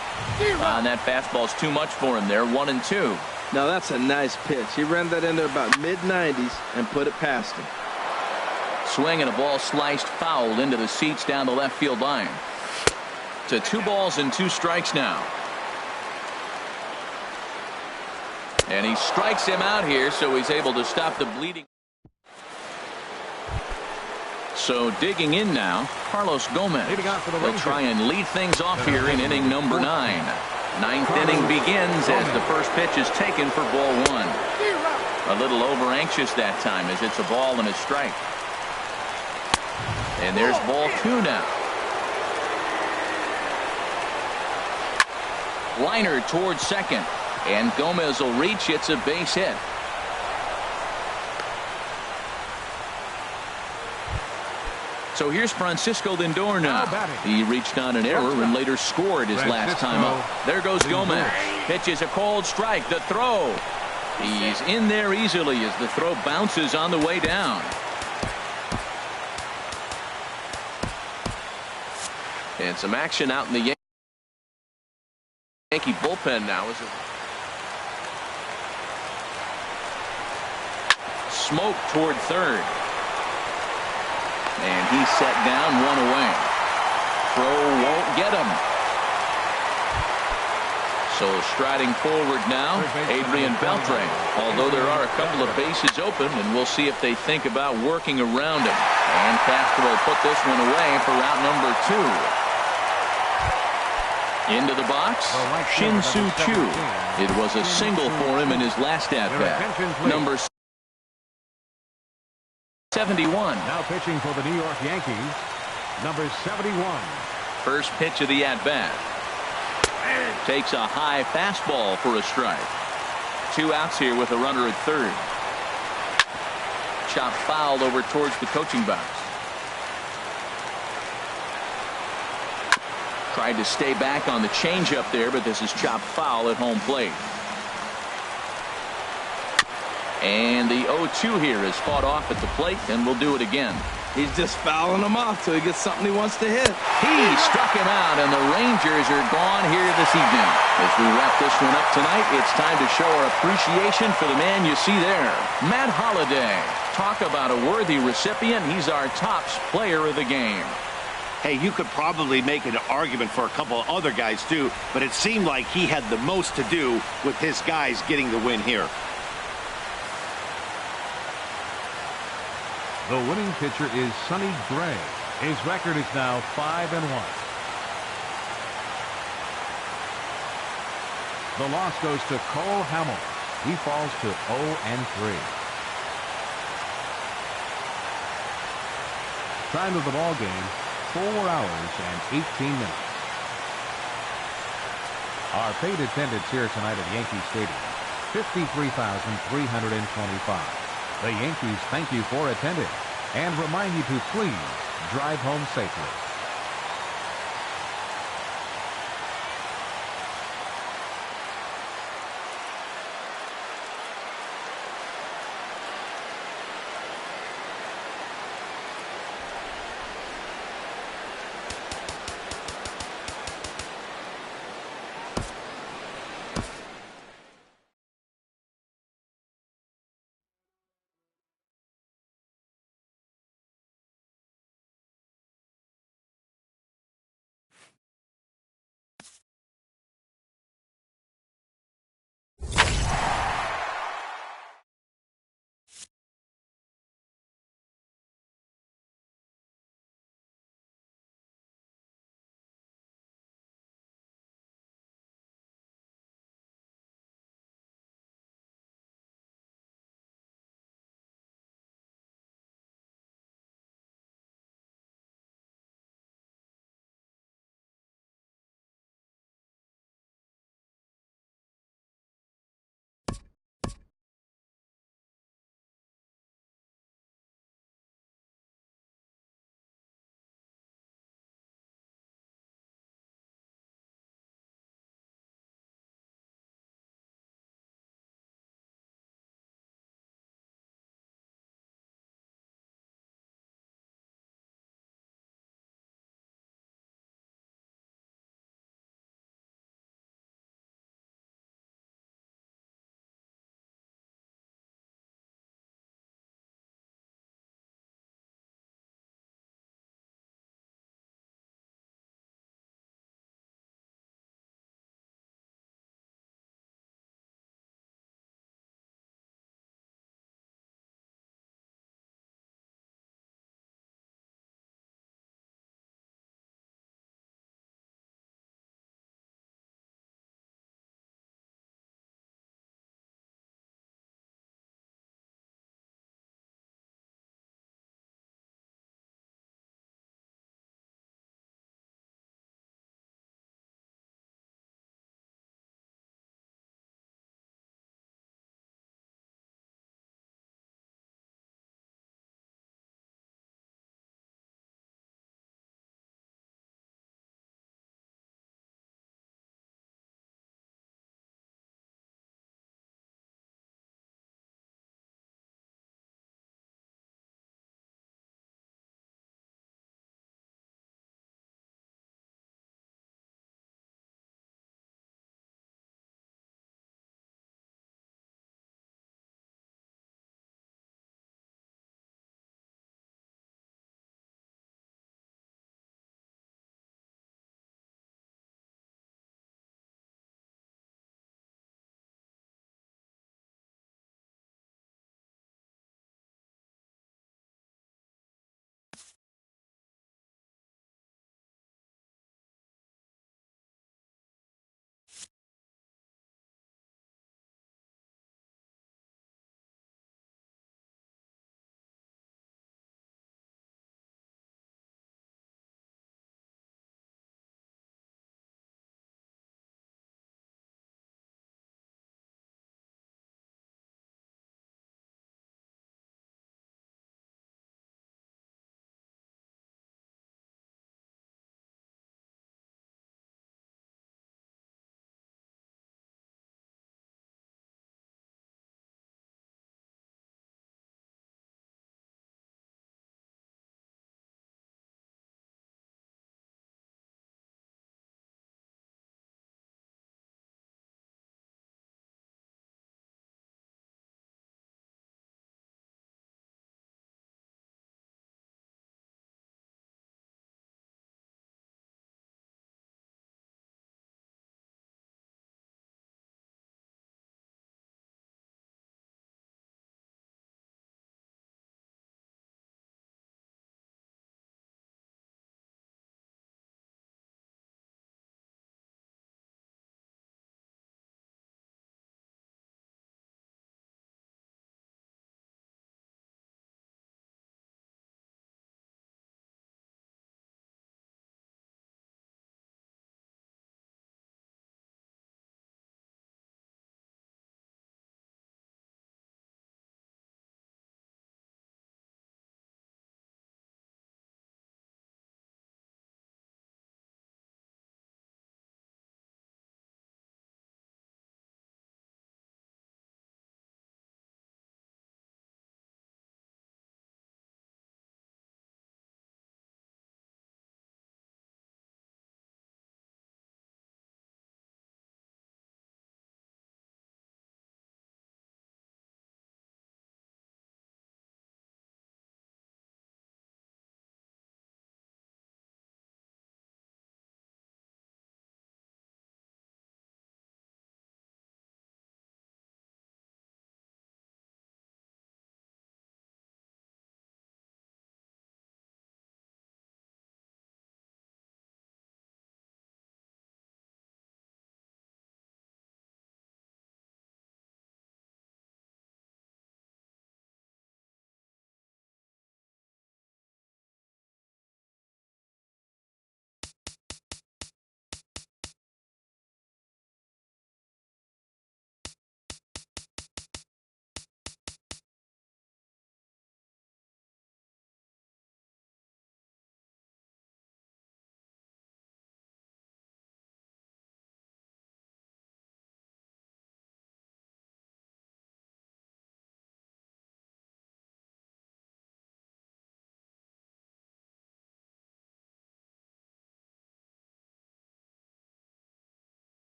And that fastball's too much for him there. 1-2. Now that's a nice pitch. He ran that into about mid-90s and put it past him. Swing and a ball sliced foul into the seats down the left field line. To 2 balls and 2 strikes now. And he strikes him out here, so he's able to stop the bleeding. So digging in now, Carlos Gomez. Leading off for the They'll Rangers. try and lead things off here in inning number 9. Ninth inning begins as the first pitch is taken for ball 1. A little over anxious that time as it's a ball and a strike. And there's ball 2 now. Liner towards second, and Gomez will reach. It's a base hit. So here's Francisco Lindor now. He reached on an error and later scored his last time up. There goes Gomez. Pitches a cold strike. The throw. He's in there easily as the throw bounces on the way down. And some action out in the Yankee bullpen now. Is it smoke toward third? And he's set down, 1 away. Throw won't get him. So striding forward now, Adrian Beltre. Although there are a couple of bases open, and we'll see if they think about working around him. And Castro put this one away for route number 2. Into the box, Shin-Soo Choo. It was a single for him in his last at-bat. Number 71. Now pitching for the New York Yankees, number 71. First pitch of the at-bat. Takes a high fastball for a strike. 2 outs here with a runner at third. Chop fouled over towards the coaching box. Tried to stay back on the changeup there, but this is chopped foul at home plate. And the 0-2 here is fought off at the plate, and we'll do it again. He's just fouling him off till he gets something he wants to hit. He struck him out, and the Rangers are gone here this evening. As we wrap this one up tonight, it's time to show our appreciation for the man you see there, Matt Holliday. Talk about a worthy recipient. He's our top player of the game. Hey, you could probably make an argument for a couple of other guys too, but it seemed like he had the most to do with his guys getting the win here. The winning pitcher is Sonny Gray. His record is now 5-1. The loss goes to Cole Hamels. He falls to 0-3. Time of the ball game, 4 hours and 18 minutes. Our paid attendance here tonight at Yankee Stadium, 53,325. The Yankees thank you for attending and remind you to please drive home safely.